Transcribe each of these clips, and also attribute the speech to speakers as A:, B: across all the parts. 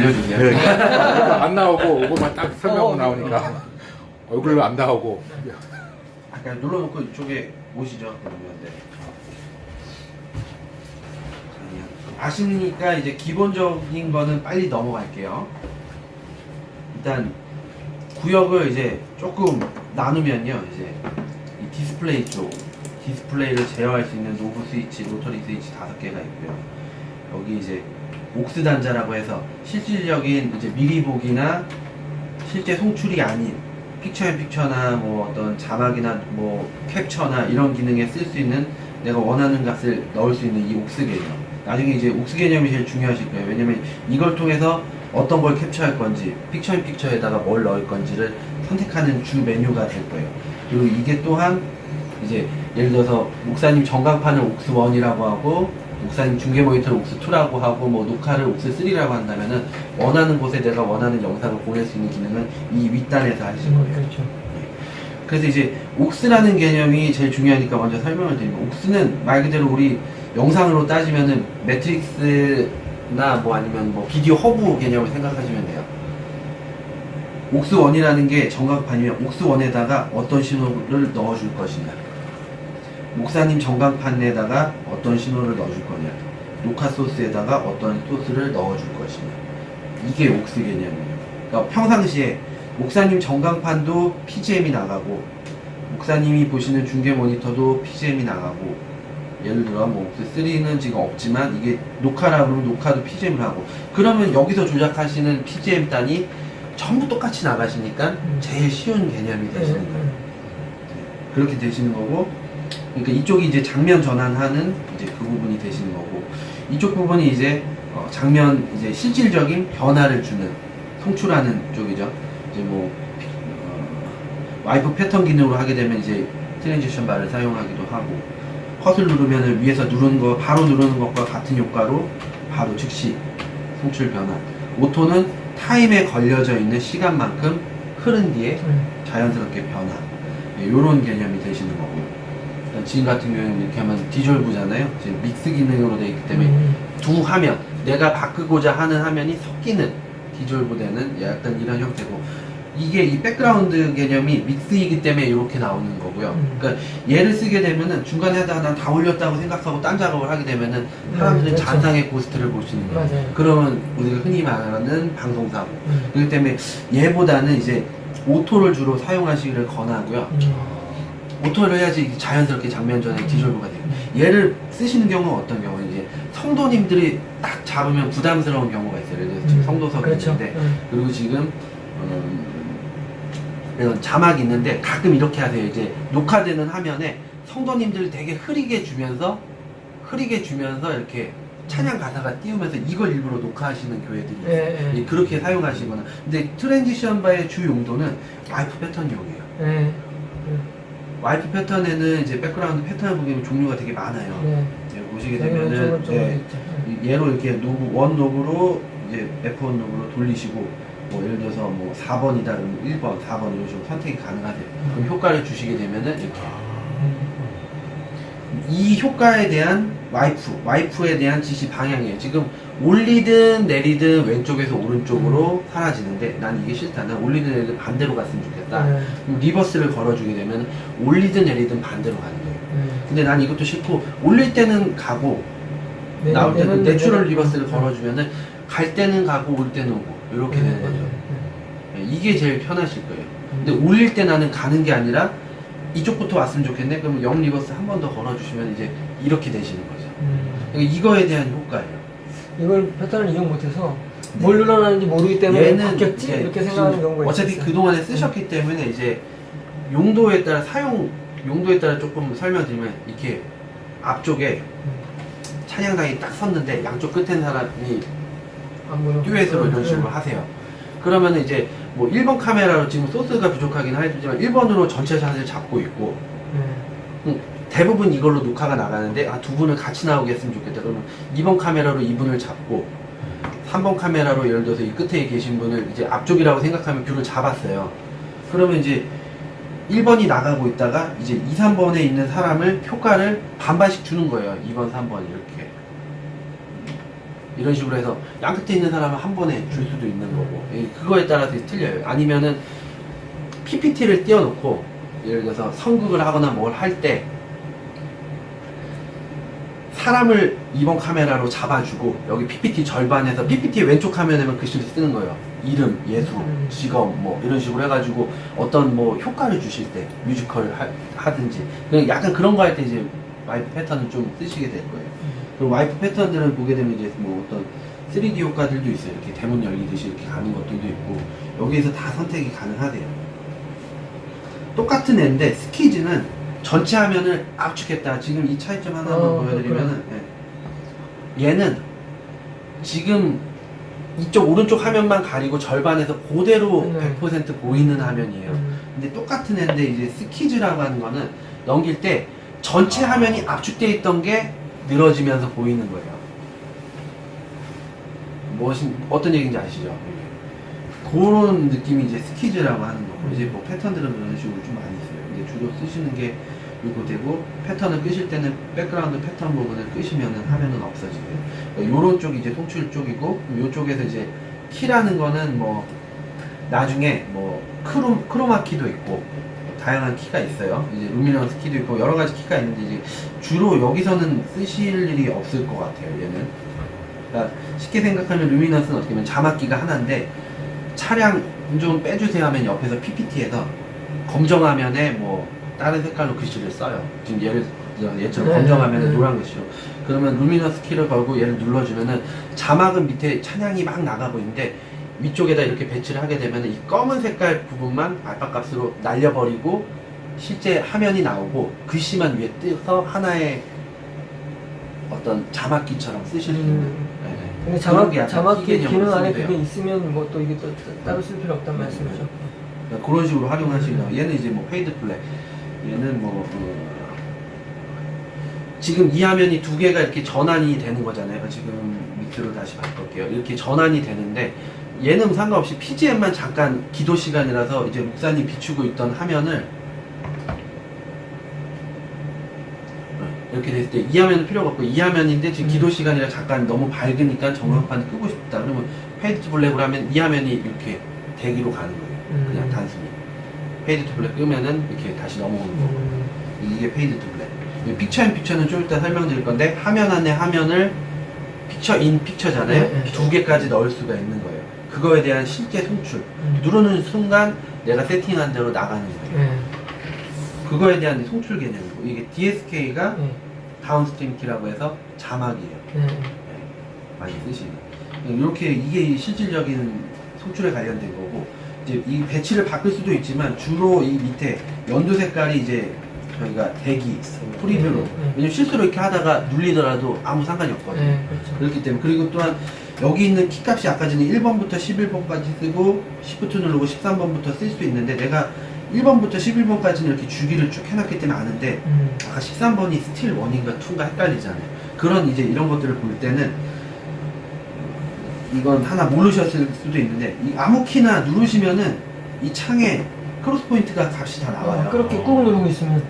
A: 알려주세요.
B: 네. 안 나오고 이거만 딱 설명 나오니까 얼굴로 안 나오고.
A: 약간 눌러놓고 이쪽에 오시죠. 그러면 네. 아시니까 이제 기본적인 거는 빨리 넘어갈게요. 일단 구역을 이제 조금 나누면요, 이제 이 디스플레이 쪽, 디스플레이를 제어할 수 있는 노브 스위치, 로터리 스위치 5개가 있고요. 여기 이제 옥스 단자라고 해서 실질적인 이제 미리 보기나 실제 송출이 아닌 픽처 앤 픽처나 뭐 어떤 자막이나 뭐 캡처나 이런 기능에 쓸 수 있는 내가 원하는 값을 넣을 수 있는 이 옥스 개념. 나중에 이제 옥스 개념이 제일 중요하실 거예요. 왜냐면 이걸 통해서 어떤 걸 캡처할 건지, 픽처 앤 픽처에다가 뭘 넣을 건지를 선택하는 주 메뉴가 될 거예요. 그리고 이게 또한 이제 예를 들어서 목사님 전광판을 옥스1이라고 하고 목사님 중계 모니터를 옥스2라고 하고 뭐 녹화를 옥스3라고 한다면은 원하는 곳에 내가 원하는 영상을 보낼 수 있는 기능은 이 윗단에서 하실 거예요.
C: 그렇죠.
A: 그래서 이제 옥스라는 개념이 제일 중요하니까 먼저 설명을 드리면, 옥스는 말 그대로 우리 영상으로 따지면은 매트릭스나 뭐 아니면 뭐 비디오 허브 개념을 생각하시면 돼요. 옥스1이라는 게 전광판이면 옥스1에다가 어떤 신호를 넣어줄 것이냐, 목사님 전광판에다가 어떤 신호를 넣어줄 거냐, 녹화 소스에다가 어떤 소스를 넣어줄 것이냐, 이게 옥스 개념이에요. 그러니까 평상시에 목사님 전광판도 PGM이 나가고 목사님이 보시는 중계 모니터도 PGM이 나가고, 예를 들어 뭐 옥스3는 지금 없지만 이게 녹화라 그러면 녹화도 PGM을 하고, 그러면 여기서 조작하시는 PGM 단이 전부 똑같이 나가시니까 제일 쉬운 개념이 되시는 거예요. 그렇게 되시는 거고, 그러니까 이쪽이 이제 장면 전환하는 이제 그 부분이 되시는 거고, 이쪽 부분이 이제 장면 이제 실질적인 변화를 주는, 송출하는 쪽이죠. 이제 뭐 와이프 패턴 기능으로 하게 되면 이제 트랜지션 바를 사용하기도 하고, 컷을 누르면은 위에서 누르는 거 바로 누르는 것과 같은 효과로 바로 즉시 송출 변화. 오토는 타임에 걸려져 있는 시간만큼 흐른 뒤에 자연스럽게 변화. 이런 개념이 되시는 거고요. 지금 같은 경우는 이렇게 하면 디졸브잖아요. 지금 믹스 기능으로 되어 있기 때문에 두 화면, 내가 바꾸고자 하는 화면이 섞이는, 디졸브 되는 약간 이런 형태고, 이게 이 백그라운드 개념이 믹스이기 때문에 이렇게 나오는 거고요. 그러니까 얘를 쓰게 되면은 중간에 하다가 난 다 올렸다고 생각하고 딴 작업을 하게 되면은 사람들은
C: 그렇죠.
A: 잔상의 고스트를 볼 수 있는 거예요.
C: 맞아요.
A: 그러면 우리가 흔히 말하는 방송사고. 그렇기 때문에 얘보다는 이제 오토를 주로 사용하시기를 권하고요. 오토를 해야지 자연스럽게 장면 전에 디졸브가 돼요. 얘를 쓰시는 경우는 어떤 경우는 이제 성도님들이 딱 잡으면 부담스러운 경우가 있어요. 예를 들어서 지금 성도석이
C: 그렇죠.
A: 있는데, 그리고 지금 이런 자막이 있는데 가끔 이렇게 하세요. 이제 녹화되는 화면에 성도님들이 되게 흐리게 주면서 이렇게 찬양 가사가 띄우면서 이걸 일부러 녹화하시는 교회들이 있어요.
C: 예.
A: 그렇게 사용하시거나. 근데 트랜지션 바의 주 용도는 와이프 패턴용이에요.
C: 예.
A: 와이프 패턴에는 이제 백그라운드 패턴을 보면 종류가 되게 많아요.
C: 네.
A: 네, 보시게 되면은 얘로 이렇게 노브, 원 노브로 이제 F1 노브로 돌리시고, 뭐 예를 들어서 뭐 4번이다 그러면 1번, 4번 이런 식으로 선택이 가능하세요. 그럼 효과를 주시게 되면은 이렇게 이 효과에 대한 와이프에 대한 지시 방향이에요. 지금 올리든 내리든 왼쪽에서 오른쪽으로 사라지는데 난 이게 싫다. 난 올리든 내리든 반대로 갔으면 좋겠다. 그럼 리버스를 걸어주게 되면 올리든 내리든 반대로 가는 거예요. 근데 난 이것도 싫고 올릴 때는 가고 나올 때는 내추럴 리버스를 걸어주면은 갈 때는 가고 올 때는 오고 이렇게 되는 거죠. 네, 이게 제일 편하실 거예요. 근데 올릴 때 나는 가는 게 아니라 이쪽부터 왔으면 좋겠네. 그러면 0 리버스 한 번 더 걸어주시면 이제 이렇게 되시는 거죠. 그러니까 이거에 대한 효과예요.
C: 이걸 패턴을 이용 못해서 뭘 눌러놨는지 모르기 때문에
A: 얘는
C: 바뀌었지? 이렇게 생각하는 경우가 있어요.
A: 어차피 그동안에 쓰셨기 때문에 이제 용도에 따라 용도에 따라 조금 설명드리면, 이렇게 앞쪽에 찬양단이 딱 섰는데 양쪽 끝에 사람이 듀엣으로 이런 식으로 하세요. 그러면 이제 뭐 1번 카메라로 지금 소스가 부족하긴 하지만 1번으로 전체 샷을 잡고 있고, 대부분 이걸로 녹화가 나가는데 두 분을 같이 나오게 했으면 좋겠다. 그러면 2번 카메라로 이분을 잡고 3번 카메라로 예를 들어서 이 끝에 계신 분을 이제 앞쪽이라고 생각하면 뷰를 잡았어요. 그러면 이제 1번이 나가고 있다가 이제 2, 3번에 있는 사람을 효과를 반반씩 주는 거예요. 2번, 3번 이렇게. 이런 식으로 해서 양 끝에 있는 사람은 한 번에 줄 수도 있는 거고 그거에 따라서 틀려요. 아니면은 PPT를 띄워놓고 예를 들어서 선극을 하거나 뭘 할 때 사람을 이번 카메라로 잡아주고 여기 PPT 절반에서 PPT 왼쪽 화면에만 글씨를 쓰는 거예요. 이름, 예수, 직업 뭐 이런 식으로 해가지고 어떤 뭐 효과를 주실 때 뮤지컬 하든지 그냥 약간 그런 거 할 때 이제 와이프 패턴을 좀 쓰시게 될 거예요. 그리고 와이프 패턴들을 보게 되면 이제 뭐 어떤 3D 효과들도 있어요. 이렇게 대문 열리듯이 이렇게 가는 것들도 있고 여기에서 다 선택이 가능하대요. 똑같은 애인데 스키즈는 전체 화면을 압축했다. 지금 이 차이점 하나만 보여드리면은 얘는 지금 이쪽 오른쪽 화면만 가리고 절반에서 그대로 100% 보이는 화면이에요. 근데 똑같은 애인데 이제 스키즈라고 하는 거는 넘길 때 전체 화면이 압축되어 있던 게 늘어지면서 보이는 거예요. 어떤 얘기인지 아시죠? 그런 느낌이 이제 스키즈라고 하는 거고 이제 뭐 패턴들은 그런 식으로 좀 많이 써요. 근데 주로 쓰시는 게 요거 되고 패턴을 끄실 때는 백그라운드 패턴 부분을 끄시면은 화면은 없어지고요. 요런 쪽이 이제 송출 쪽이고 요쪽에서 이제 키라는 거는 뭐 나중에 뭐 크로마키도 있고 다양한 키가 있어요. 이제 루미넌스 키도 있고 여러 가지 키가 있는데 이제 주로 여기서는 쓰실 일이 없을 것 같아요. 얘는 그러니까 쉽게 생각하면 루미넌스는 어떻게 보면 자막기가 하나인데 차량 좀 빼주세요 하면 옆에서 PPT에서 검정 화면에 뭐 다른 색깔로 글씨를 써요. 지금 얘처럼 검정 화면에 노란 글씨로. 그러면 루미너스 키를 걸고 얘를 눌러주면은 자막은 밑에 찬양이 막 나가고 있는데 위쪽에다 이렇게 배치를 하게 되면 이 검은 색깔 부분만 알파값으로 날려버리고 실제 화면이 나오고 글씨만 위에 뜨서 하나의 어떤 자막기처럼 쓰실 수 있는.
C: 근데 자막기 기능 안에 그게 있으면 뭐 또 이게 또 따로 쓸 필요 없단 말씀이죠.
A: 그런 식으로 활용하시면 얘는 이제 뭐 페이드 플레이 얘는 뭐 지금 이 화면이 두 개가 이렇게 전환이 되는 거잖아요. 지금 밑으로 다시 바꿀게요. 이렇게 전환이 되는데 얘는 상관없이 PGM만 잠깐 기도 시간이라서 이제 목사님 비추고 있던 화면을 이렇게 됐을 때 이 화면은 필요가 없고 이 화면인데 지금 기도 시간이라 잠깐 너무 밝으니까 전광판 끄고 싶다. 그러면 페이드 투 블랙으로 하면 이 화면이 이렇게 대기로 가는 거예요. 그냥 단순히 페이드 투 블랙 끄면은 이렇게 다시 넘어오는 거고 이게 페이드 투 블랙. 픽처 인 픽처는 좀 이따 설명드릴 건데 화면 안에 화면을 픽처 인 픽처잖아요. 두 개까지 넣을 수가 있는 거예요. 그거에 대한 실제 송출 누르는 순간 내가 세팅한 대로 나가는 거예요. 그거에 대한 송출 개념이고 이게 DSK가 다운스트림 키라고 해서 자막이에요. 많이 쓰시는 이렇게 이게 실질적인 송출에 관련된 거고 이제 이 배치를 바꿀 수도 있지만 주로 이 밑에 연두 색깔이 이제 저희가 대기 프리뷰로 왜냐면 실수로 이렇게 하다가 눌리더라도 아무 상관이 없거든요. 그렇죠. 그렇기 때문에 그리고 또한 여기 있는 키값이 아까 전에 1번부터 11번까지 쓰고 Shift 누르고 13번부터 쓸 수 있는데 내가 1번부터 11번까지는 이렇게 주기를 쭉 해놨기 때문에 아는데 아까 13번이 스틸 1인가 2인가 헷갈리잖아요. 그런 이제 이런 것들을 볼 때는 이건 하나 모르셨을 수도 있는데 이 아무 키나 누르시면은 이 창에 크로스 포인트가 값이 다 나와요.
C: 그렇게 꾹 누르고 있으면.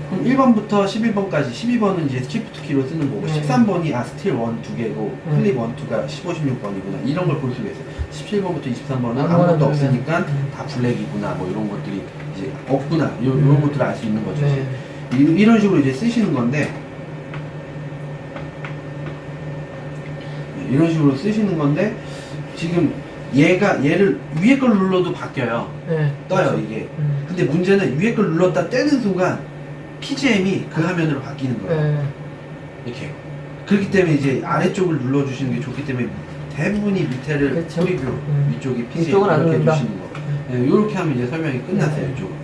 A: 그럼 1번부터 11번까지 12번은 이제 시프트 키로 쓰는 거고 13번이 스틸 1, 2개고 클립 1, 2가 15, 16번이구나 이런 걸 볼 수가 있어요. 17번부터 23번은 아무것도 없으니까 다 블랙이구나 뭐 이런 것들이 이제 없구나 이런 것들을 알 수 있는 거죠. 이런 식으로 이제 쓰시는 건데 이런 식으로 쓰시는 건데 지금 얘를 위에 걸 눌러도 바뀌어요. 떠요 이게. 근데 문제는 위에 걸 눌렀다 떼는 순간 PGM이 그 화면으로 바뀌는 거예요. 이렇게. 그렇기 때문에 이제 아래쪽을 눌러주시는 게 좋기 때문에 대부분이 밑에를 프리뷰, 위쪽이 PGM 이렇게 해주시는 거. 이렇게 하면 이제 설명이 끝났어요. 이쪽은.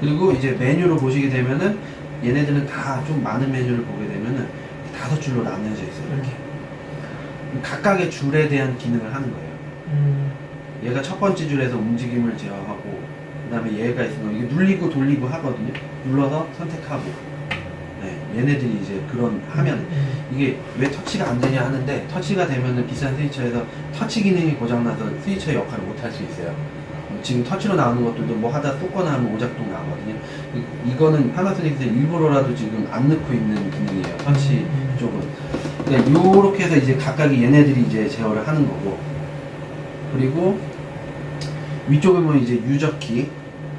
A: 그리고 이제 메뉴로 보시게 되면은 얘네들은 다 좀 많은 메뉴를 보게 되면은 5줄로 나뉘어져 있어요. 이렇게. 각각의 줄에 대한 기능을 하는 거예요. 얘가 첫 번째 줄에서 움직임을 제어하고 그 다음에 얘가 있으면 이게 눌리고 돌리고 하거든요. 눌러서 선택하고 얘네들이 이제 그런 하면 이게 왜 터치가 안 되냐 하는데 터치가 되면은 비싼 스위처에서 터치 기능이 고장나서 스위처의 역할을 못 할 수 있어요. 지금 터치로 나오는 것들도 뭐 하다 쏟거나 하면 오작동 나거든요. 이거는 파나소닉에서 일부러라도 지금 안 넣고 있는 기능이에요. 터치 쪽은. 그러니까 요렇게 해서 이제 각각이 얘네들이 이제 제어를 하는 거고, 그리고 위쪽에 보면 이제 유저키,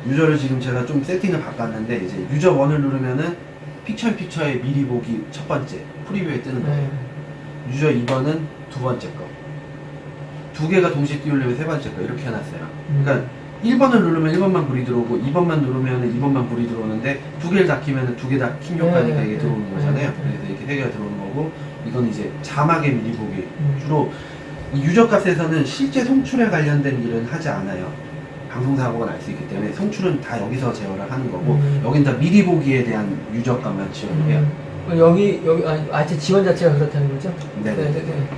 A: 유저를 지금 제가 좀 세팅을 바꿨는데, 이제 유저 1을 누르면은 픽처 픽처의 미리 보기 첫 번째 프리뷰에 뜨는 거예요. 유저 2번은 두 번째 거, 두 개가 동시에 띄우려면 세 번째 거, 이렇게 해놨어요. 그러니까 1번을 누르면 1번만 불이 들어오고 2번만 누르면 2번만 불이 들어오는데, 두 개를 다 키면 두 개 다 킨 효과니까 이게 들어오는 거잖아요. 그래서 이렇게 세 개가 들어오는 거고, 이건 이제 자막의 미리 보기. 주로 이 유저 값에서는 실제 송출에 관련된 일은 하지 않아요. 방송사고가 날 수 있기 때문에 송출은 다 여기서 제어를 하는 거고, 여긴 다 미리 보기에 대한 유저 값만 지원을 해요.
C: 여기 아직 지원 자체가 그렇다는 거죠?
A: 네네네.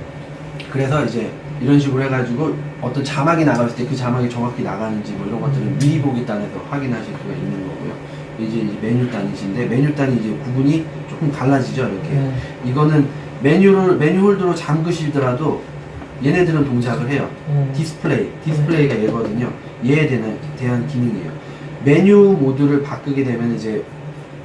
A: 그래서 이제 이런 식으로 해가지고 어떤 자막이 나갔을 때 그 자막이 정확히 나가는지 뭐 이런 것들은 미리 보기 단에서 확인하실 수가 있는 거고요. 이제 메뉴 단이신데, 메뉴 단이 이제 구분이 조금 달라지죠, 이렇게. 이거는 메뉴 홀더로 잠그시더라도 얘네들은 동작을 해요. 디스플레이가 얘거든요. 얘에 대한 기능이에요. 메뉴 모드를 바꾸게 되면 이제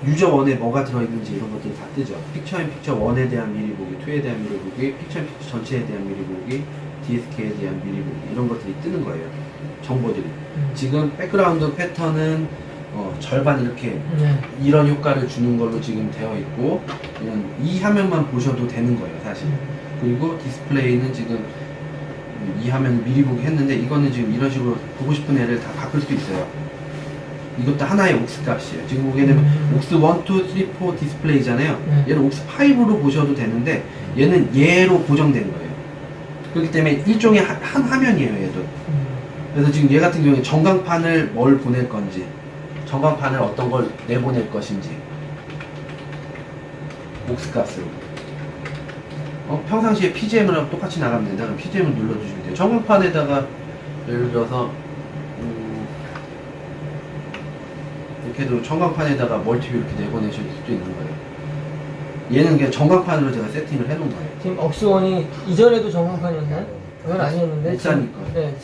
A: 유저 1에 뭐가 들어있는지 이런 것들이 다 뜨죠. 픽처 인 픽처 1에 대한 미리 보기, 2에 대한 미리 보기, 픽처 인 픽처 전체에 대한 미리 보기, DSK에 대한 미리 보기, 이런 것들이 뜨는 거예요. 정보들이. 지금 백그라운드 패턴은 절반 이렇게 이런 효과를 주는 걸로 지금 되어 있고, 이 화면만 보셔도 되는 거예요, 사실. 그리고 디스플레이는 지금 이 화면 미리 보기 했는데, 이거는 지금 이런 식으로 보고 싶은 애를 다 바꿀 수 있어요. 이것도 하나의 옥스 값이에요. 지금 보기에는 옥스 1, 2, 3, 4 디스플레이잖아요. 얘를 옥스 5로 보셔도 되는데, 얘는 얘로 고정된 거예요. 그렇기 때문에 일종의 한 화면이에요, 얘도. 그래서 지금 얘 같은 경우에 전광판을 뭘 보낼 건지, 전광판을 어떤 걸 내보낼 것인지, 옥스 값으로. 평상시에 PGM이랑 똑같이 나가면 된다. 그럼 PGM을 눌러주시면 돼요. 전광판에다가 예를 들어서 이렇게 해도 전광판에다가 멀티뷰 이렇게 내보내실 수도 있는 거예요. 얘는 그냥 전광판으로 제가 세팅을 해놓은 거예요.
C: 지금 옥스1이 이전에도 전광판이었나요? 그건 아니었는데.
A: 옥사니까.
C: 네,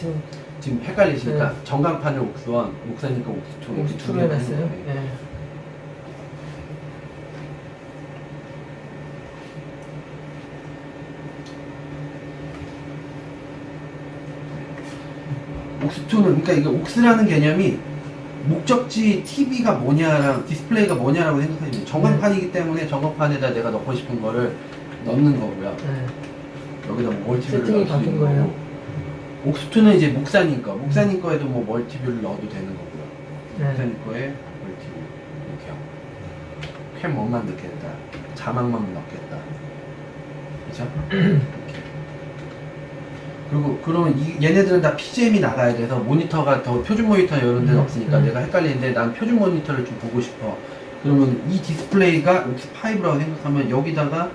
A: 지금 헷갈리시니까 전광판을 옥스1, 옥사니까 옥스2 이렇게 두
C: 옥스2로
A: 개를
C: 해놨어요.
A: 해놓은 거예요.
C: 네.
A: 옥스2는, 그러니까 이게 옥스라는 개념이 목적지 TV가 뭐냐랑 디스플레이가 뭐냐라고 생각하시면 돼요. 전광판이기 때문에 전광판에다 내가 넣고 싶은 거를 넣는 거고요. 여기다 뭐 멀티뷰를
C: 세팅이
A: 넣을 수
C: 바뀐
A: 있는
C: 거예요.
A: 거고, 옥스2는 이제 목사님 거에도 뭐 멀티뷰를 넣어도 되는 거고요. 목사님 거에 멀티뷰 이렇게요. 캠원만 넣겠다, 자막만 넣겠다, 그렇죠? 이렇게. 그리고 그러면 얘네들은 다 PGM이 나가야 돼서 모니터가 더 표준 모니터 이런 데는 없으니까 내가 헷갈리는데 난 표준 모니터를 좀 보고 싶어. 그러면 이 디스플레이가 옥스5라고 생각하면 여기다가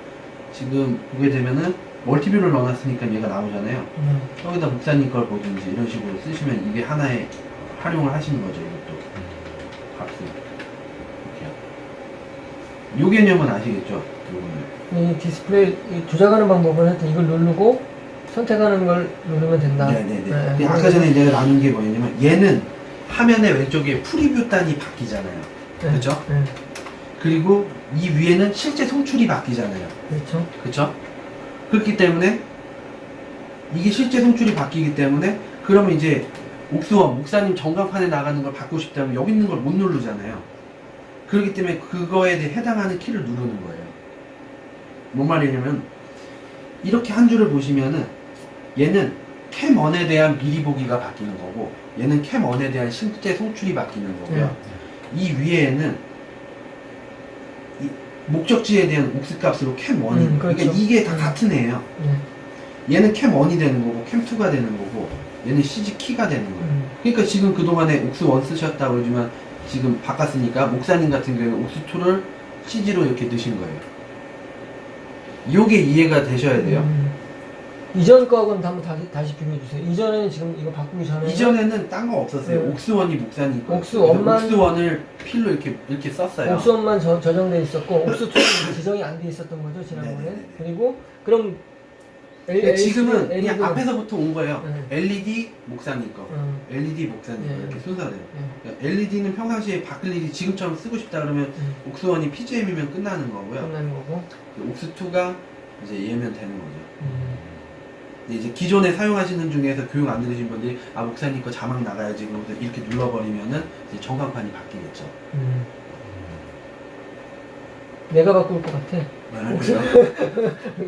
A: 지금 보게 되면은 멀티뷰를 넣어놨으니까 얘가 나오잖아요. 여기다 목사님 걸 보든지 이런 식으로 쓰시면 이게 하나의 활용을 하시는 거죠. 이것도 값을 이렇게요. 요 개념은 아시겠죠? 요거는.
C: 이 디스플레이 조작하는 방법은 하여튼 이걸 누르고 선택하는 걸 누르면 된다.
A: 네네네. 네. 아까 전에 내가 나눈 게 뭐냐면, 얘는 화면의 왼쪽에 프리뷰 단이 바뀌잖아요. 그렇죠? 그리고 이 위에는 실제 송출이 바뀌잖아요.
C: 그렇죠.
A: 그렇죠? 그렇기 때문에 이게 실제 송출이 바뀌기 때문에, 그러면 이제 옥스원 목사님 전광판에 나가는 걸 받고 싶다면 여기 있는 걸 못 누르잖아요. 그렇기 때문에 그거에 대해 해당하는 키를 누르는 거예요. 뭔 말이냐면, 이렇게 한 줄을 보시면은 얘는 캠1에 대한 미리 보기가 바뀌는 거고, 얘는 캠1에 대한 실제 송출이 바뀌는 거고요. 이 위에는 이 목적지에 대한 옥스 값으로 캠1이,
C: 그렇죠.
A: 그러니까 이게 다 같은 애예요. 얘는 캠1이 되는 거고 캠2가 되는 거고, 얘는 CG 키가 되는 거예요. 그러니까 지금 그동안에 옥스1 쓰셨다고 그러지만 지금 바꿨으니까 목사님 같은 경우에 옥스2를 CG로 이렇게 넣으신 거예요. 요게 이해가 되셔야 돼요.
C: 이전 거하고는 한번 다시 비교해주세요. 이전에는 지금 이거 바꾸기 전에.
A: 이전에는 딴 거 없었어요. 옥스1이 목사님 거. 옥스1을 필로 이렇게 썼어요.
C: 옥스1만 저장돼 있었고, 옥스2는 지정이 안 돼 있었던 거죠, 지난번에.
A: 네네네네.
C: 그리고, 그럼,
A: 지금은 그냥 앞에서부터 온 거예요.
C: 네.
A: LED 목사님 거, LED 목사님 거, 이렇게 순서대로. 그러니까 LED는 평상시에 바꿀 일이 지금처럼 쓰고 싶다 그러면 옥스1이 PGM이면 끝나는 거고요.
C: 끝나는 거고.
A: 옥스2가 이제 얘면 되는 거죠. 근데 이제 기존에 사용하시는 중에서 교육 안 들으신 분들이 아 목사님 거 자막 나가야지 그러면서 이렇게 눌러버리면은 이제 전광판이 바뀌겠죠.
C: 내가 바꿀 것 같아.
A: 그래요?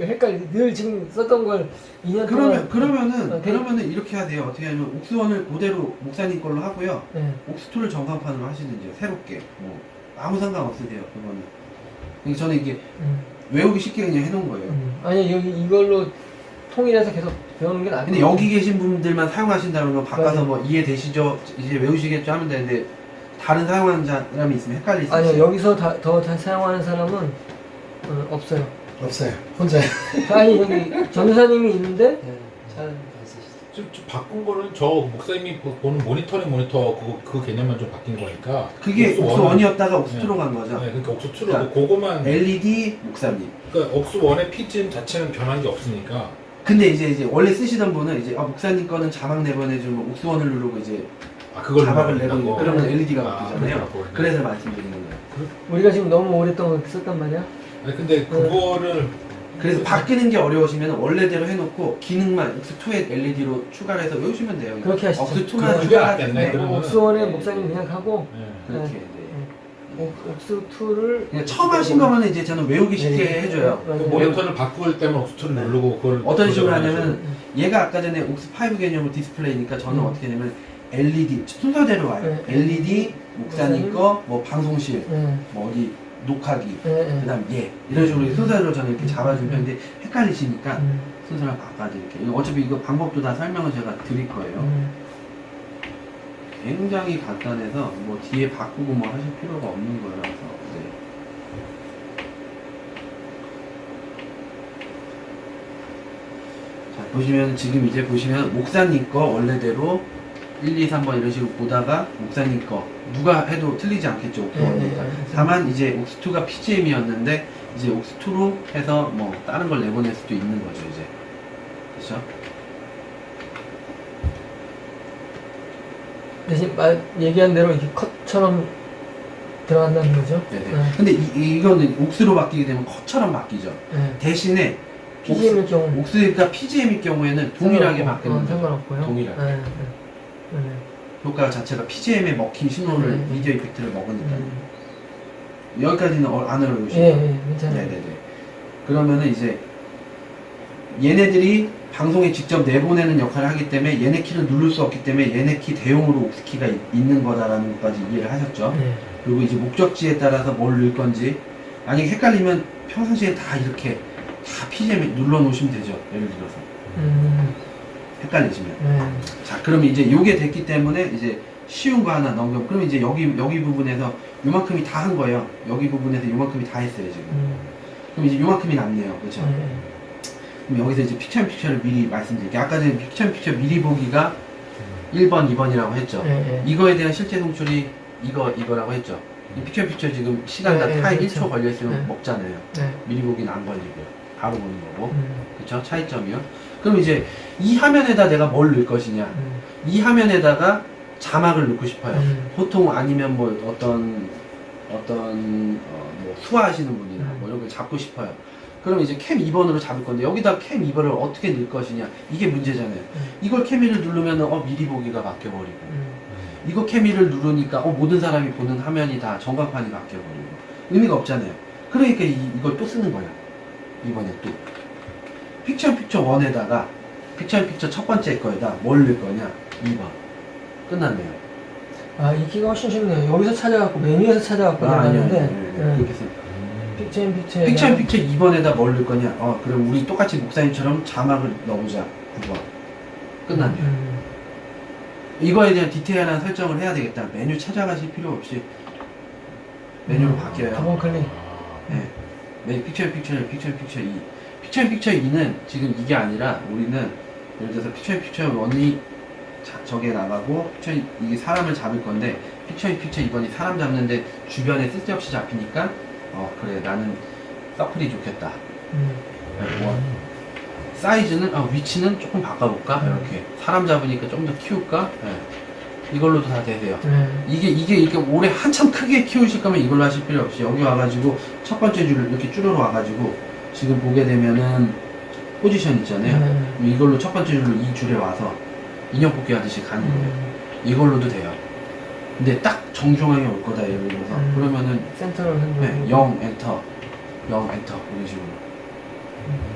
C: 헷갈려. 늘 지금 썼던 걸 2년 동안.
A: 그러면은 이렇게 하세요. 어떻게 하면 옥스1을 그대로 목사님 걸로 하고요.
C: 네.
A: 옥스2를 전광판으로 하시든지요. 새롭게. 뭐 아무 상관없으세요. 그거는. 그러니까 저는 이게 외우기 쉽게 그냥 해놓은 거예요.
C: 아니 여기 이걸로 통일해서 계속 배우는 게 나을
A: 근데 여기 계신 분들만 사용하신다는 건 바꿔서
C: 맞아요.
A: 뭐 이해되시죠? 이제 외우시겠죠? 하면 되는데 다른 사용하는 사람이 있으면 헷갈릴 수
C: 아니요
A: 있어요.
C: 여기서 더 사용하는 사람은 없어요.
D: 없어요. 혼자.
C: 아니 여기 전도사님이 있는데 잘 안 쓰시죠.
B: 좀 바꾼 거는 저 목사님이 보는 모니터 그 개념만 좀 바뀐 거니까.
A: 그게 옥스1이었다가 옥스2로 간 거죠.
B: 네, 그러니까 옥스2로
A: 그러니까
B: 그거만.
A: LED 목사님.
B: 그러니까 옥스1의 PGM 자체는 변한 게 없으니까.
A: 근데 이제 원래 쓰시던 분은 이제 목사님 거는 자막 내보내주면 옥스1을 누르고 이제
B: 그걸
A: 자막을
B: 누르고
A: 내보내고 그러면 LED가 바뀌잖아요.
B: 그렇구나.
A: 그래서 말씀드리는 거예요.
C: 우리가 지금 너무 오랫동안 그렇게 썼단 말이야.
B: 아니 근데 그거를
A: 그래서 바뀌는 게 어려우시면 원래대로 해놓고 기능만 옥스2에 LED로 추가를 해서 외우시면 돼요.
C: 그렇게 하시죠.
A: 옥스2만
B: 그게
A: 추가하는데
B: 낫겠네, 그러면은.
C: 옥스원에 목사님 그냥 하고
B: 네.
A: 그렇게
C: 옥스2를
A: 그냥 처음 하신 거면 이제 저는 외우기 쉽게
C: 네.
A: 해줘요.
B: 그 모니터를 바꿀 때면 옥스2를 누르고 그걸
A: 어떤 식으로
B: 조절해가지고.
A: 하냐면 얘가 아까 전에 옥스5 개념으로 디스플레이니까 저는 어떻게 하냐면 LED 순서대로 와요.
C: 네.
A: LED 목사님 거, 뭐 방송실,
C: 네.
A: 뭐 어디 녹화기,
C: 네.
A: 그다음 이런 식으로 순서대로 저는 이렇게 잡아주는 편인데 헷갈리시니까
C: 음.
A: 순서를 바꿔드릴게요. 어차피 이거 방법도 다 설명을 제가 드릴 거예요. 굉장히 간단해서 뭐 뒤에 바꾸고 뭐 하실 필요가 없는 거라서. 네. 자 보시면 지금 이제 보시면 목사님 거 원래대로 1, 2, 3번 이런 식으로 보다가 목사님 거 누가 해도 틀리지 않겠죠. 옥스1이니까. 다만 이제 옥스2가 PGM이었는데 이제 옥스2로 해서 뭐 다른 걸 내보낼 수도 있는 거죠 이제. 그렇죠?
C: 대신 얘기한 대로 이렇게 컷처럼 들어간다는 거죠.
A: 네네.
C: 네.
A: 근데 이거는 옥스로 바뀌게 되면 컷처럼 바뀌죠.
C: 네.
A: 대신에
C: PGM일 경우
A: 옥스가 PGM일 경우에는 동일하게
C: 상관없고,
A: 바뀌는 거죠.
C: 상관없고요.
A: 동일하게.
C: 네. 네.
A: 효과 자체가 PGM에 먹힌 신호를
C: 네.
A: 미디어 이펙트를 먹으니까 여기까지는 안 어려우시죠?
C: 예, 괜찮아요.
A: 네네네. 그러면은 이제 얘네들이 방송에 직접 내보내는 역할을 하기 때문에 얘네 키를 누를 수 없기 때문에 얘네 키 대용으로 옥스 키가 있는 거다라는 것까지 이해를 하셨죠?
C: 네.
A: 그리고 이제 목적지에 따라서 뭘 넣을 건지 만약에 헷갈리면 평상시에 다 이렇게 다 PGM 눌러 놓으시면 되죠. 예를 들어서 헷갈리시면.
C: 네.
A: 자 그럼 이제 요게 됐기 때문에 이제 쉬운 거 하나 넘겨. 그럼 이제 여기 부분에서 요만큼이 다 한 거예요. 여기 부분에서 요만큼이 다 했어요 지금. 그럼 이제 요만큼이 남네요. 그렇죠? 그럼 여기서 이제 픽처 인 픽처를 미리 말씀드릴게요. 아까 전에 픽처 인 픽처 미리 보기가 1번, 2번이라고 했죠. 이거에 대한 실제 송출이 이거라고 했죠. 이 픽처 인 픽처 지금 시간 다 타임
C: 그렇죠.
A: 1초 걸려있으면
C: 네.
A: 먹잖아요.
C: 네.
A: 미리 보기는 안 걸리고요. 바로 보는 거고. 그쵸? 차이점이요. 그럼 이제 이 화면에다 내가 뭘 넣을 것이냐. 이 화면에다가 자막을 넣고 싶어요. 보통 아니면 뭐 어떤 뭐 수화하시는 분이나 뭐 이런 걸 잡고 싶어요. 그럼 이제 캠 2번으로 잡을 건데 여기다 캠 2번을 어떻게 넣을 것이냐 이게 문제잖아요. 이걸 캠 2를 누르면 미리 보기가 바뀌어버리고 이거 캠 2를 누르니까 모든 사람이 보는 화면이 다 전광판이 바뀌어버리고 의미가 없잖아요. 그러니까 이걸 또 쓰는 거예요. 이번에 또 픽처 인 픽처 1에다가 픽처 인 픽처 첫 번째 거에다 뭘 넣을 거냐 2번 끝났네요.
C: 아, 읽기가 훨씬 쉽네요. 여기서 찾아갖고 메뉴에서 찾아갖고
A: 아니요.
C: 나가는데
A: 그렇게 씁니다.
C: 픽처 인 픽처
A: 픽처 인 픽처 2번에다 뭘 넣을 거냐? 그럼 우리 똑같이 목사님처럼 자막을 넣어보자. 9번. 끝났네요. 이거에 대한 디테일한 설정을 해야 되겠다. 메뉴 찾아가실 필요 없이 메뉴로 바뀌어요.
C: 두번 클릭.
A: 네. 픽처 인 픽처 2. 픽처 인 픽처 2는 지금 이게 아니라 우리는 예를 들어서 픽처 인 픽처 1이 저게 나가고 이게 사람을 잡을 건데 픽처 인 픽처 2번이 사람 잡는데 주변에 쓸데없이 잡히니까 그래 나는 서클이 좋겠다. 사이즈는 위치는 조금 바꿔볼까 이렇게 사람 잡으니까 좀 더 키울까 이걸로도 다 되세요. 이게 이렇게 오래 한참 크게 키우실 거면 이걸로 하실 필요 없이 여기 와가지고 첫 번째 줄을 이렇게 줄여러 와가지고 지금 보게 되면은 포지션 있잖아요. 이걸로 첫 번째 줄로 이 줄에 와서 인형 뽑기 하듯이 가는 거예요. 이걸로도 돼요. 근데 딱 정중앙에 올 거다 예를 들어서 그러면은
C: 센터를 흔들고
A: 네, 0 엔터 0 엔터 이런 식으로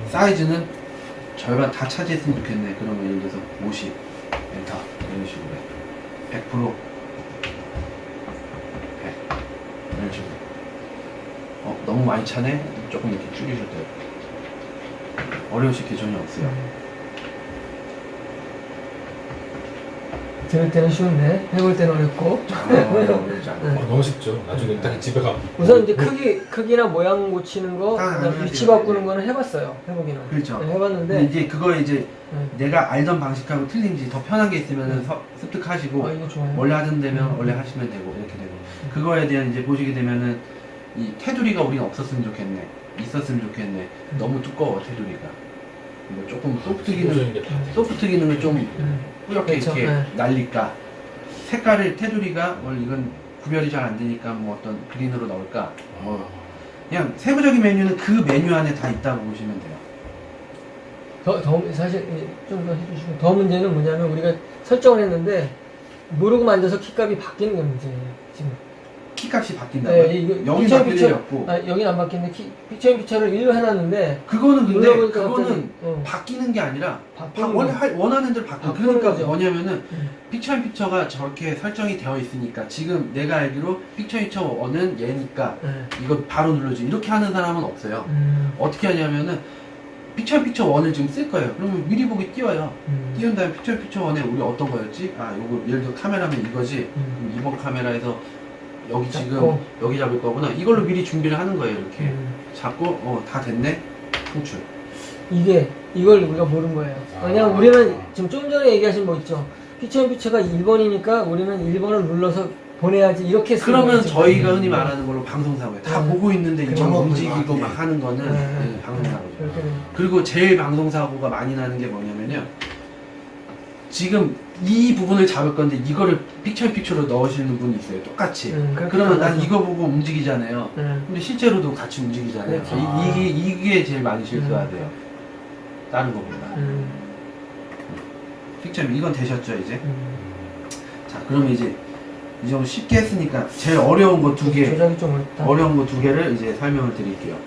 A: 사이즈는 절반 다 차지했으면 좋겠네. 그러면 예를 들어서 50 엔터 이런 식으로 100% 100 이런 식으로 너무 많이 차네? 조금 이렇게 줄이셔도 돼요. 어려우실 게 전혀 없어요.
C: 들을 때는 쉬운데 해볼 때는 어렵고.
A: 어렵지 않아요.
B: 너무 쉽죠. 나중에 딱 집에 가면
C: 우선 이제 크기나 모양 고치는 거,
A: 아,
C: 그다음에
A: 네,
C: 위치
A: 네,
C: 바꾸는
A: 네.
C: 거는 해봤어요. 해보기는.
A: 그렇죠.
C: 네,
A: 근데
C: 해봤는데.
A: 이제 그거에 이제
C: 네.
A: 내가 알던 방식하고 틀린지 더 편한 게 있으면 습득하시고
C: 이거 좋아요.
A: 원래 하던 데면 원래 하시면 되고 이렇게 되고 그거에 대한 이제 보시게 되면은 이 테두리가 우리가 없었으면 좋겠네, 있었으면 좋겠네. 너무 두꺼워 테두리가. 뭐 조금 소프트 기능, 소프트 기능을 좀 뿌옇게
C: 그렇죠.
A: 이렇게
C: 네.
A: 날릴까. 색깔을 테두리가 원래 이건 구별이 잘 안 되니까 뭐 어떤 그린으로 넣을까. 뭐 그냥 세부적인 메뉴는 그 메뉴 안에 다 있다고 보시면 돼요.
C: 사실 좀 더 해주시고 더 문제는 뭐냐면 우리가 설정을 했는데 모르고 만져서 키값이 바뀌는 게 문제예요. 지금.
A: 키값이 바뀐다고요? 여기
C: 픽처
A: 바뀔 일이 없고.
C: 여기는 안 바뀌는데 픽처를 일로 해놨는데
A: 그거는 근데
C: 눌러보니까
A: 그거는
C: 갑자기,
A: 바뀌는 게 아니라
C: 바꾸는
A: 원하는 대로 바뀌는.
C: 바꾸는
A: 그러니까
C: 거죠.
A: 뭐냐면은 픽처가 저렇게 설정이 되어 있으니까 지금 내가 알기로 픽처1은 얘니까 이거 바로 눌러줘 이렇게 하는 사람은 없어요. 어떻게 하냐면은 픽처1을 지금 쓸 거예요. 그러면 미리 보기 띄워요. 띄운 다음에 픽처1에 우리 어떤 거였지? 요거 예를 들어 카메라면 이거지. 그럼 이번 카메라에서 여기 지금 여기 잡을 거구나. 이걸로 미리 준비를 하는 거예요. 이렇게 잡고 다 됐네. 통출.
C: 이걸 우리가 모른 거예요. 왜냐면 우리는 지금 좀 전에 얘기하신 거 있죠. 픽처가 1번이니까 우리는 1번을 눌러서 보내야지 이렇게 쓰는
A: 그러면
C: 거지.
A: 저희가 흔히 말하는 걸로 방송사고예요. 다 보고 있는데 이거
C: 그런
A: 움직이고
D: 거구나.
A: 막 하는 거는
C: 네.
A: 방송사고죠.
C: 그렇게 돼요.
A: 그리고 제일 방송사고가 많이 나는 게 뭐냐면요. 지금 이 부분을 잡을 건데 이거를 픽처로 넣으시는 분이 있어요. 똑같이.
C: 그렇게
A: 그러면 난
C: 하죠.
A: 이거 보고 움직이잖아요. 근데 실제로도 같이 움직이잖아요.
C: 그렇죠.
A: 이게 제일 많이 실수하대요. 다른 거보다. 픽처 이건 되셨죠 이제? 자, 그러면 이제 이 정도 쉽게 했으니까 제일 어려운 거 두 개,
C: 조작이 좀 어렵다.
A: 어려운 거 두 개를 이제 설명을 드릴게요.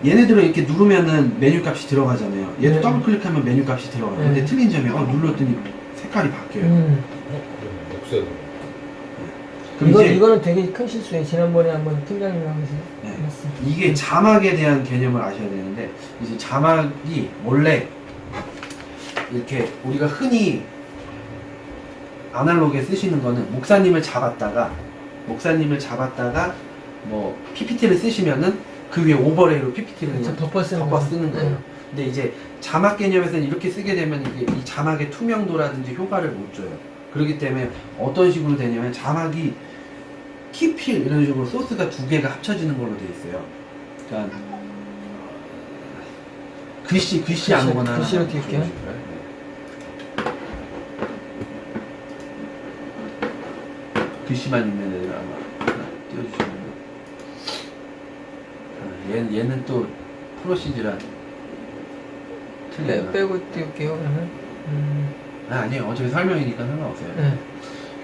A: 얘네들은 이렇게 누르면은 메뉴 값이 들어가잖아요. 얘도
C: 네.
A: 더블 클릭하면 메뉴 값이 들어가요.
C: 네.
A: 근데 틀린 점이 눌렀더니 색깔이 바뀌어요.
B: 없어요.
A: 그럼 이제
C: 이거는 되게 큰 실수예요. 지난번에 한번 팀장님이랑 해서
A: 네.
C: 해봤어요.
A: 이게 자막에 대한 개념을 아셔야 되는데 이제 자막이 원래 이렇게 우리가 흔히 아날로그에 쓰시는 거는 목사님을 잡았다가 뭐 PPT를 쓰시면은 그 위에 오버레이로 PPT를
C: 그렇죠. 덮어 쓰는
A: 거예요.
C: 네.
A: 근데 이제 자막 개념에서는 이렇게 쓰게 되면 이게 이 자막의 투명도라든지 효과를 못 줘요. 그렇기 때문에 어떤 식으로 되냐면 자막이 키필 이런 식으로 소스가 두 개가 합쳐지는 걸로 돼 있어요. 그러니까 글씨 아무거나
C: 글씨로
A: 하나
C: 띄울게요.
A: 보여줄까요? 네. 글씨만 있는 애들 아마 하나 띄워주시면 얘는 또 프로시즈라 틀려요.
C: 빼고 띄울게요. 그러면.
A: 아니에요. 어차피 설명이니까 상관없어요.
C: 네.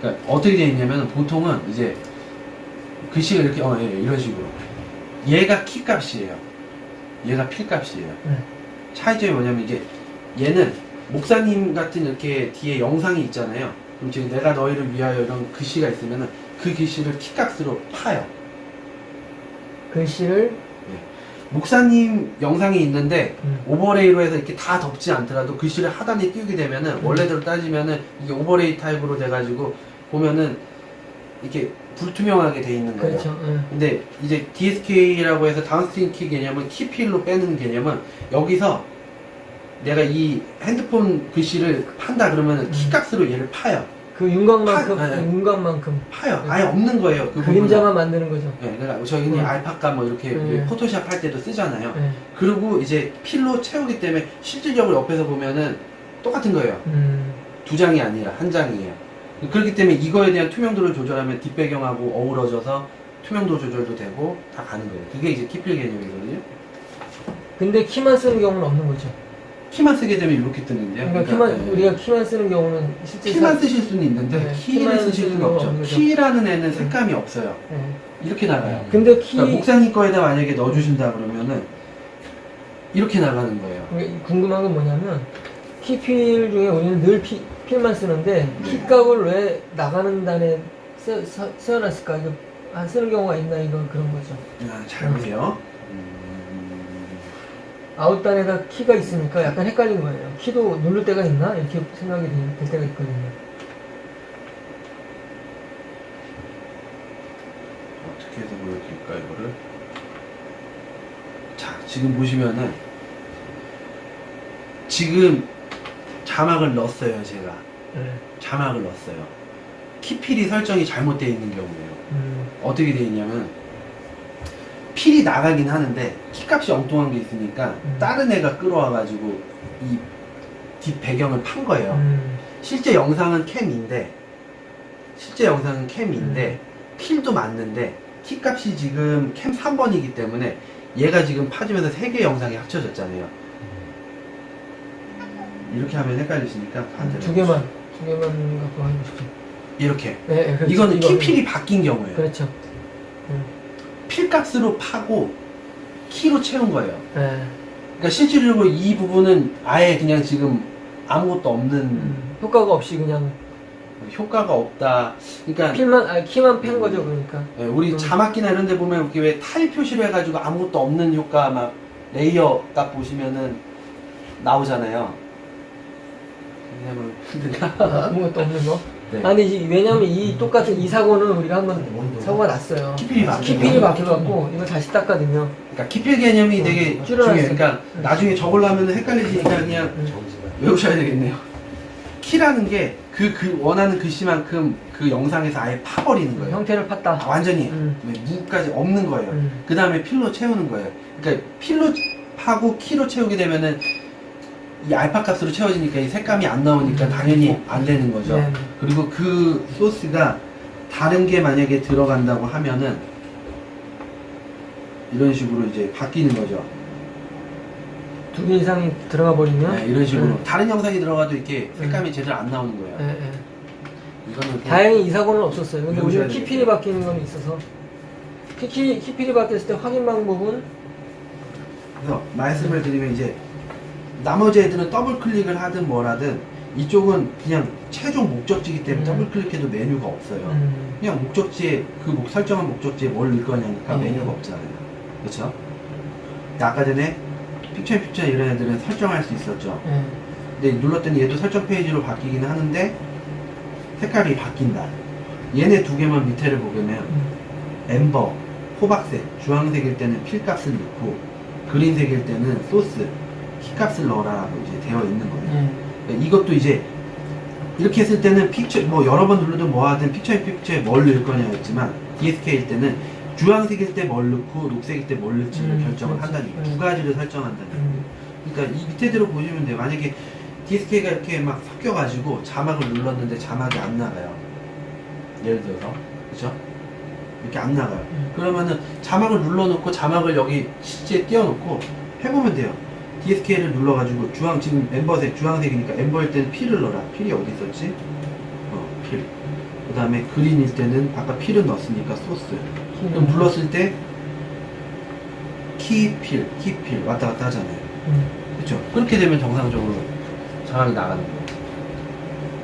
A: 그러니까 어떻게 되어 있냐면 보통은 이제 글씨가 이렇게 예, 이런 식으로 얘가 키 값이에요. 얘가 필 값이에요.
C: 네.
A: 차이점이 뭐냐면 이제 얘는 목사님 같은 이렇게 뒤에 영상이 있잖아요. 그럼 지금 내가 너희를 위하여 이런 글씨가 있으면은 그 글씨를 키 값으로 파요.
C: 글씨를
A: 목사님 영상이 있는데 오버레이로 해서 이렇게 다 덮지 않더라도 글씨를 하단에 띄우게 되면은 원래대로 따지면은 이게 오버레이 타입으로 돼가지고 보면은 이렇게 불투명하게 돼 있는 거예요.
C: 그렇죠.
A: 근데 이제 DSK라고 해서 다운스트림 키 개념은 키필로 빼는 개념은 여기서 내가 이 핸드폰 글씨를 판다 그러면 키 값으로 얘를 파요.
C: 그 윤곽만큼
A: 네.
C: 윤곽만큼
A: 파요. 아예 없는 거예요. 그
C: 그림자만 만드는 거죠.
A: 네, 그러니까 저희는 알파카 뭐 이렇게 포토샵 할 때도 쓰잖아요.
C: 네.
A: 그리고 이제 필로 채우기 때문에 실질적으로 옆에서 보면은 똑같은 거예요. 두 장이 아니라 한 장이에요. 그렇기 때문에 이거에 대한 투명도를 조절하면 뒷배경하고 어우러져서 투명도 조절도 되고 다 가는 거예요. 그게 이제 키필 개념이거든요.
C: 근데 키만 쓰는 경우는 없는 거죠.
A: 키만 쓰게 되면 이렇게 뜨는데요.
C: 그러니까 키만
A: 네.
C: 우리가 키만 쓰는 경우는 실제
A: 키만 쓰실 수는 있는데
C: 네,
A: 키를
C: 키만
A: 쓰실
C: 쓰는
A: 수는
C: 경우는
A: 없죠.
C: 없는 거죠.
A: 키라는 애는 색감이 없어요.
C: 네.
A: 이렇게 나가요.
C: 근데 키
A: 그러니까 목사님 거에다 만약에 넣어주신다 그러면은 이렇게 나가는 거예요.
C: 궁금한 건 뭐냐면 키필 중에 우리는 늘 필만 쓰는데
A: 네.
C: 키값을 왜 나가는 단에 세워놨을까? 이거 안 쓰는 경우가 있나 이건 그런 거죠.
A: 잘 보세요.
C: 아웃단에다 키가 있으니까 약간 헷갈린 거예요. 키도 누를 때가 있나? 이렇게 생각이 될 때가 있거든요.
A: 어떻게 해서 보여드릴까 이거를. 자, 지금 보시면은 지금 자막을 넣었어요 제가.
C: 네.
A: 자막을 넣었어요. 키필이 설정이 잘못되어 있는 경우예요. 어떻게 되어 있냐면 필이 나가긴 하는데 키값이 엉뚱한 게 있으니까 다른 애가 끌어와가지고 이 뒷 배경을 판 거예요. 실제 영상은 캠인데 필도 맞는데 키값이 지금 캠 3번이기 때문에 얘가 지금 파지면서 3개 영상이 합쳐졌잖아요. 이렇게 하면 헷갈리시니까 반대로
C: 두 개만 갖고 하고 싶죠.
A: 이렇게.
C: 네, 그렇죠.
A: 이거는 키필이 바뀐 경우예요.
C: 그렇죠.
A: 필값으로 파고 키로 채운 거예요.
C: 네.
A: 그러니까 실질적으로 이 부분은 아예 그냥 지금 아무것도 없는
C: 효과가 없이 그냥
A: 효과가 없다. 그러니까
C: 키만 팬 거죠, 그러니까.
A: 예, 우리 자막기나 이런 데 보면 이렇게 왜 타일 표시로 해가지고 아무것도 없는 효과 막 레이어 딱 보시면은 나오잖아요. 왜냐면
C: 아무것도 없는 거.
A: 네.
C: 아니 왜냐면 이 똑같은 이 사고는 우리가 한번 사고가 났어요. 키필이 바뀌어갖고 이거 다시 땄거든요.
A: 그러니까 키필 개념이 되게
C: 줄여놨어요.
A: 중요해요. 그러니까 나중에 저걸로 헷갈리시니까 그냥 외우셔야 되겠네요. 키라는 게 그 원하는 글씨만큼 그 영상에서 아예 파버리는 거예요.
C: 형태를 팠다.
A: 완전히 무까지 없는 거예요. 그 다음에 필로 채우는 거예요. 그러니까 필로 파고 키로 채우게 되면은 이 알파 값으로 채워지니까 이 색감이 안 나오니까 당연히 안 되는 거죠.
C: 네.
A: 그리고 그 소스가 다른 게 만약에 들어간다고 하면은 이런 식으로 이제 바뀌는 거죠.
C: 2개 이상이 들어가 버리면
A: 네, 이런 식으로 다른 영상이 들어가도 이렇게 색감이 제대로 안 나오는 거예요.
C: 네.
A: 이거는
C: 다행히 이 사고는 없었어요. 근데
A: 외우셔야
C: 우리는 키필이 바뀌는 건 있어서 키필이 바뀌었을 때 확인 방법은
A: 그래서 말씀을 드리면 이제 나머지 애들은 더블 클릭을 하든 뭘 하든 이쪽은 그냥 최종 목적지이기 때문에 더블 클릭해도 메뉴가 없어요. 그냥 목적지에 설정한 목적지에 뭘 넣을 거냐니까 메뉴가 없잖아요. 그렇죠? 아까 전에 픽처 이런 애들은 설정할 수 있었죠. 근데 눌렀더니 얘도 설정 페이지로 바뀌긴 하는데 색깔이 바뀐다. 얘네 두 개만 밑에를 보면 엠버, 호박색, 주황색일 때는 필값을 넣고 그린색일 때는 소스, 키값을 넣어라라고 이제 되어 있는 거예요. 그러니까 이것도 이제 이렇게 했을 때는 픽처 뭐 여러 번 눌러도 뭐 하든 픽처에 뭘 넣을 거냐였지만 DSK일 때는 주황색일 때 뭘 넣고 녹색일 때 뭘 넣을지를 결정을 한다는 거예요. 두 가지를 설정한다는 거예요. 그러니까 이 밑에대로 보시면 돼요. 만약에 DSK가 이렇게 막 섞여가지고 자막을 눌렀는데 자막이 안 나가요. 예를 들어서 그렇죠? 이렇게 안 나가요. 그러면은 자막을 눌러놓고 자막을 여기 실제에 띄워놓고 해보면 돼요. DSK를 눌러가지고 지금 엠버색 주황색이니까 엠버일 때는 필을 넣어라. 필이 어디 있었지? 필. 그 다음에 그린일 때는 아까 필은 넣었으니까 소스. 그럼 눌렀을 때 키필 왔다 갔다 하잖아요. 그렇죠? 그렇게 되면 정상적으로 자막이 나가는 거예요.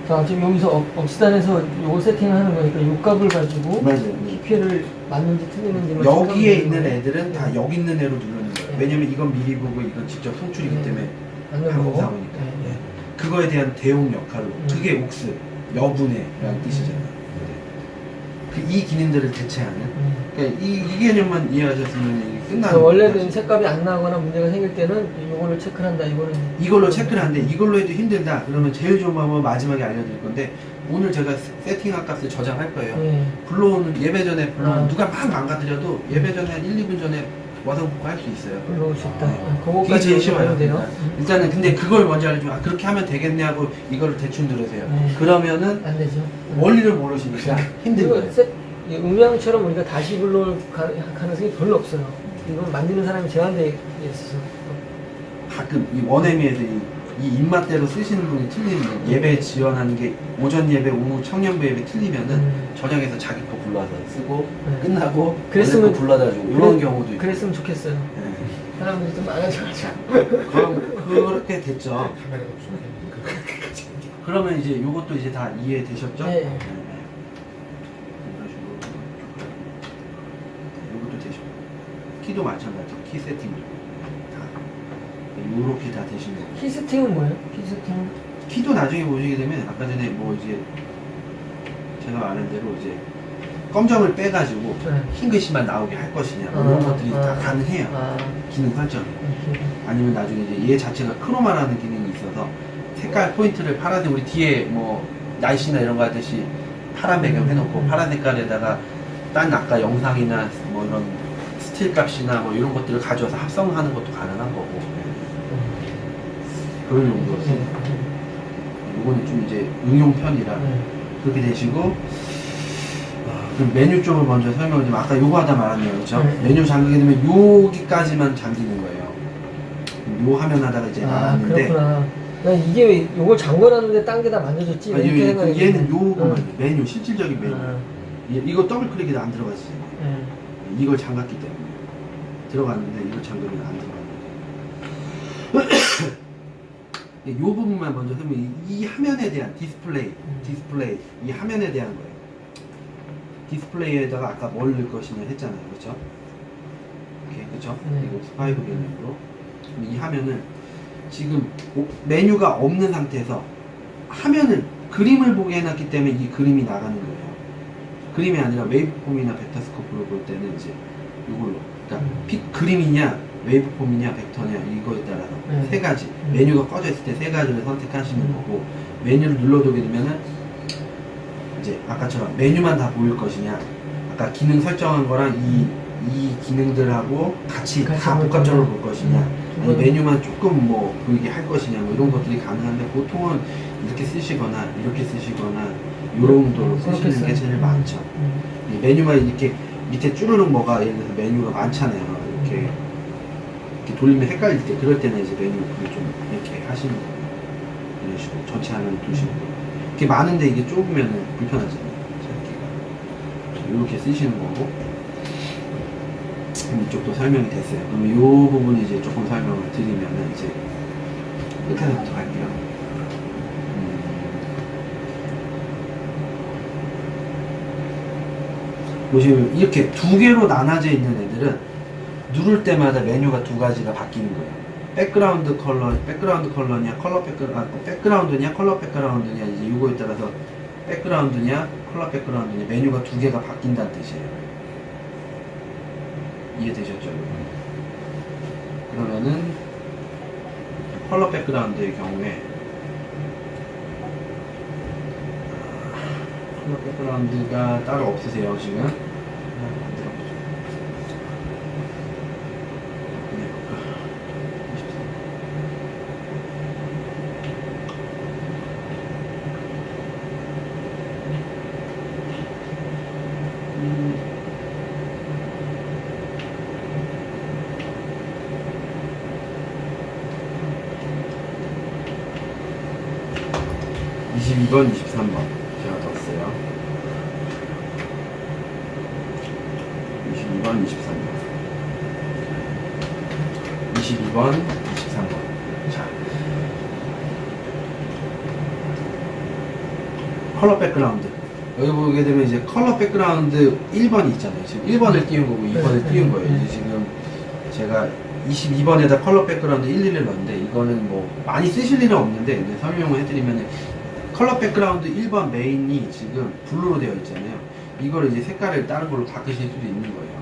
C: 자 지금 여기서 업스단에서 요거 세팅하는 거니까 요 값을 가지고
A: 맞아요.
C: 키필을 맞는지 틀리는지만
A: 여기에 있는
C: 거예요.
A: 애들은 다 여기 있는 애로 누르는 거예요.
C: 네.
A: 왜냐면 이건 미리 보고 이건 직접 송출이기 때문에
C: 맞는
A: 방금
C: 거고.
A: 상황이니까. 그거에 대한 대응 역할로 그게 옥스 여분의라는 뜻이잖아요. 이 기능들을 대체하는 그러니까 이 개념만 이해하셨으면 이게 끝나는
C: 원래는
A: 거죠.
C: 색감이 안 나거나 문제가 생길 때는 이거를 체크를 한다.
A: 이걸로 체크를 하는데 이걸로 해도 힘들다 그러면 제일 좋은 방법은 마지막에 알려드릴 건데 오늘 제가 세팅한 값을 저장할 거예요. 불러오는 예배 전에 불러오는 누가 막 망가뜨려도 예배 전에 한 1, 2분 전에 와서 복구할 수 있어요.
C: 불러올 수 있다.
A: 그게
C: 그거까지
A: 제일 쉬워요.
C: 하면 돼요.
A: 일단은 근데 그걸 먼저 알려주면 그렇게 하면 되겠네 하고 이거를 대충 들으세요. 그러면은
C: 안 되죠.
A: 원리를 모르시니까 힘든 거예요.
C: 음향처럼 우리가 다시 불러올 가능성이 별로 없어요. 이건 만드는 사람이 제한되어 있어서
A: 가끔 이 원어민 애들이 이 입맛대로 쓰시는 분이 틀리면 예배 지원하는 게 오전 예배, 오후 청년부 예배 틀리면은 저녁에서 자기 거 불러서 쓰고
C: 네.
A: 끝나고
C: 그랬으면-
A: 원래 거 불러다 주고 이런 경우도 있고.
C: 그랬으면 좋겠어요.
A: 네.
C: 사람들이 좀 많아져가지고.
A: 그럼 그렇게 됐죠.
B: 카메라가 없으면 그렇게까지.
A: 그러면 이제 요것도 이제 다 이해되셨죠?
C: 네.
A: 이런 식으로 요것도 되셨고 키도 마찬가지죠. 키 세팅 다 요렇게 다 되신 거고
C: 키 세팅은 뭐예요? 키 세팅.
A: 키도 나중에 보시게 되면 아까 전에 뭐 이제 제가 말한 대로 이제 검정을 빼가지고
C: 네.
A: 흰 글씨만 나오게 할 것이냐 뭐 이런 것들이 다 가능해요.
C: 아,
A: 기능 설정.
C: 이렇게.
A: 아니면 나중에 이제 얘 자체가 크로마라는 기능이 있어서 색깔 포인트를 파란색 우리 뒤에 뭐 날씨나 이런 거 하듯이 파란 배경 해놓고 파란 색깔에다가 딴 아까 영상이나 뭐 이런 스틸 값이나 뭐 이런 것들을 가져와서 합성하는 것도 가능한 거고 그런 용도로 요거는 좀 이제 응용편이라 그렇게 되시고 그럼 메뉴 쪽을 먼저 설명을 좀 아까 요거 하다 말았네요 그렇죠?
C: 네.
A: 메뉴 잠기게 되면 여기까지만 잠기는 거예요 요 화면 하다가 이제
C: 아,
A: 말았는데
C: 그렇구나. 난 이게 왜 요걸 잠궈놨는데 딴 게 다 만져졌지?
A: 아,
C: 이렇게 생각했는데.
A: 얘는 요거만 메뉴 실질적인 메뉴
C: 아,
A: 이거 더블 클릭이 안 들어가지
C: 네.
A: 이걸 잠갔기 때문에 들어갔는데 이걸 잠그면 안 들어가는데 이 부분만 먼저 설명 이 화면에 대한 디스플레이 이 화면에 대한 거예요 디스플레이에다가 아까 뭘 넣을 것이냐 했잖아요 그렇죠? 오케이 그렇죠? 이거 스파이브 개념으로 이 화면은 지금 메뉴가 없는 상태에서 화면을 그림을 보게 해놨기 때문에 이 그림이 나가는 거예요 그림이 아니라 웨이브폼이나 벡터스코프로 볼 때는 이제 이걸로 그러니까 그림이냐 웨이브폼이냐 벡터냐 이거에 따라서 세 가지 메뉴가 꺼져 있을 때 세 가지를 선택하시는 거고 메뉴를 눌러두게 되면은 이제 아까처럼 메뉴만 다 보일 것이냐 아까 기능 설정한 거랑 이 기능들하고 같이 다 복합적으로 볼 것이냐 아니 메뉴만 조금 뭐 보이게 할 것이냐 뭐 이런 것들이 가능한데 보통은 이렇게 쓰시거나 이렇게 쓰시거나 요런 정도로 쓰시는 게 제일 많죠 이 메뉴만 이렇게 밑에 쭈르륵 뭐가 예를 들어서 메뉴가 많잖아요 이렇게 돌리면 헷갈릴 때 그럴 때는 이제 메뉴를 좀 이렇게 하시는 거예요 이런 식으로 전체 화면 두시고 이렇게 많은데 이게 좁으면 불편하잖아요 찾기가 이렇게 쓰시는 거고 이쪽도 설명이 됐어요 그럼 이 부분 이제 조금 설명을 드리면은 이제 끝에서부터 갈게요 보시면 이렇게 두 개로 나눠져 있는 애들은 누를 때마다 메뉴가 두 가지가 바뀌는 거예요. 백그라운드 컬러냐, 백그라운드냐, 컬러 백그라운드냐, 이제 이거에 따라서 백그라운드냐, 컬러 백그라운드냐, 메뉴가 두 개가 바뀐다는 뜻이에요. 이해되셨죠? 그러면은, 컬러 백그라운드의 경우에, 컬러 백그라운드가 따로 없으세요, 지금? (22번) (23번) 제가 뒀어요. 22번, 23번. 22번, 23번. 자. 컬러 백그라운드. 여기 보게 되면 이제 컬러 백그라운드 1번이 있잖아요. 지금 1번을 띄운 거고 2번을 띄운 거예요. 이제 지금 제가 22번에다 컬러 백그라운드 11을 넣었는데 이거는 뭐 많이 쓰실 일은 없는데 이제 설명을 해드리면 컬러 백그라운드 1번 메인이 지금 블루로 되어 있잖아요. 이걸 이제 색깔을 다른 걸로 바꾸실 수도 있는 거예요.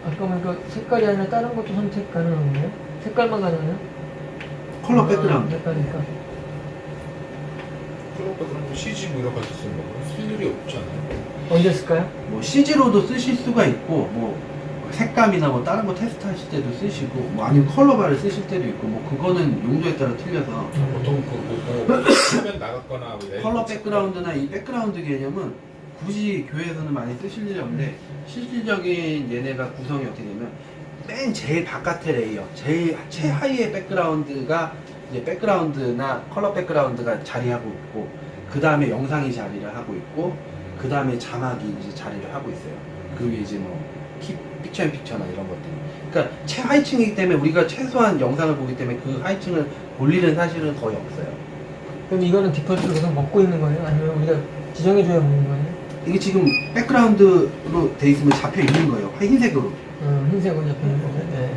C: 아, 그러면 그 색깔이 아니라 다른 것도 선택 가능한 거예요? 색깔만 가능해요?
A: 컬러 백그라운드.
C: 색깔이니까.
B: 컬러 백그라운드 CG 뭐 이런 거 쓰는 거 쓸 일이 없잖아요.
C: 언제 쓸까요?
A: 뭐 CG로도 쓰실 수가 있고 뭐 색감이나 뭐 다른 거 테스트 하실 때도 쓰시고 뭐 아니면 컬러바를 쓰실 때도 있고 뭐 그거는 용도에 따라 틀려서
B: 보통 뭐 화면 나갔거나 뭐
A: 컬러 백그라운드나 이 백그라운드 개념은 굳이 교회에서는 많이 쓰실 일이 없는데 실질적인 얘네가 구성이 어떻게 되면 맨 제일 바깥의 레이어, 제일 최하위의 백그라운드가 이제 백그라운드나 컬러 백그라운드가 자리하고 있고, 그 다음에 영상이 자리를 하고 있고, 그 다음에 자막이 이제 자리를 하고 있어요. 그리고 이제 뭐 픽처 인 픽처나 이런 것들. 그러니까 최하위층이기 때문에 우리가 최소한 영상을 보기 때문에 그 하위층을 볼 일은 사실은 거의 없어요.
C: 그럼 이거는 디폴트로 계속 먹고 있는 거예요? 아니면 우리가 지정해줘야 먹는 거예요?
A: 이게 지금 백그라운드로 돼 있으면 잡혀 있는 거예요. 흰색으로.
C: 흰색으로 잡혀 있는 거예요? 네.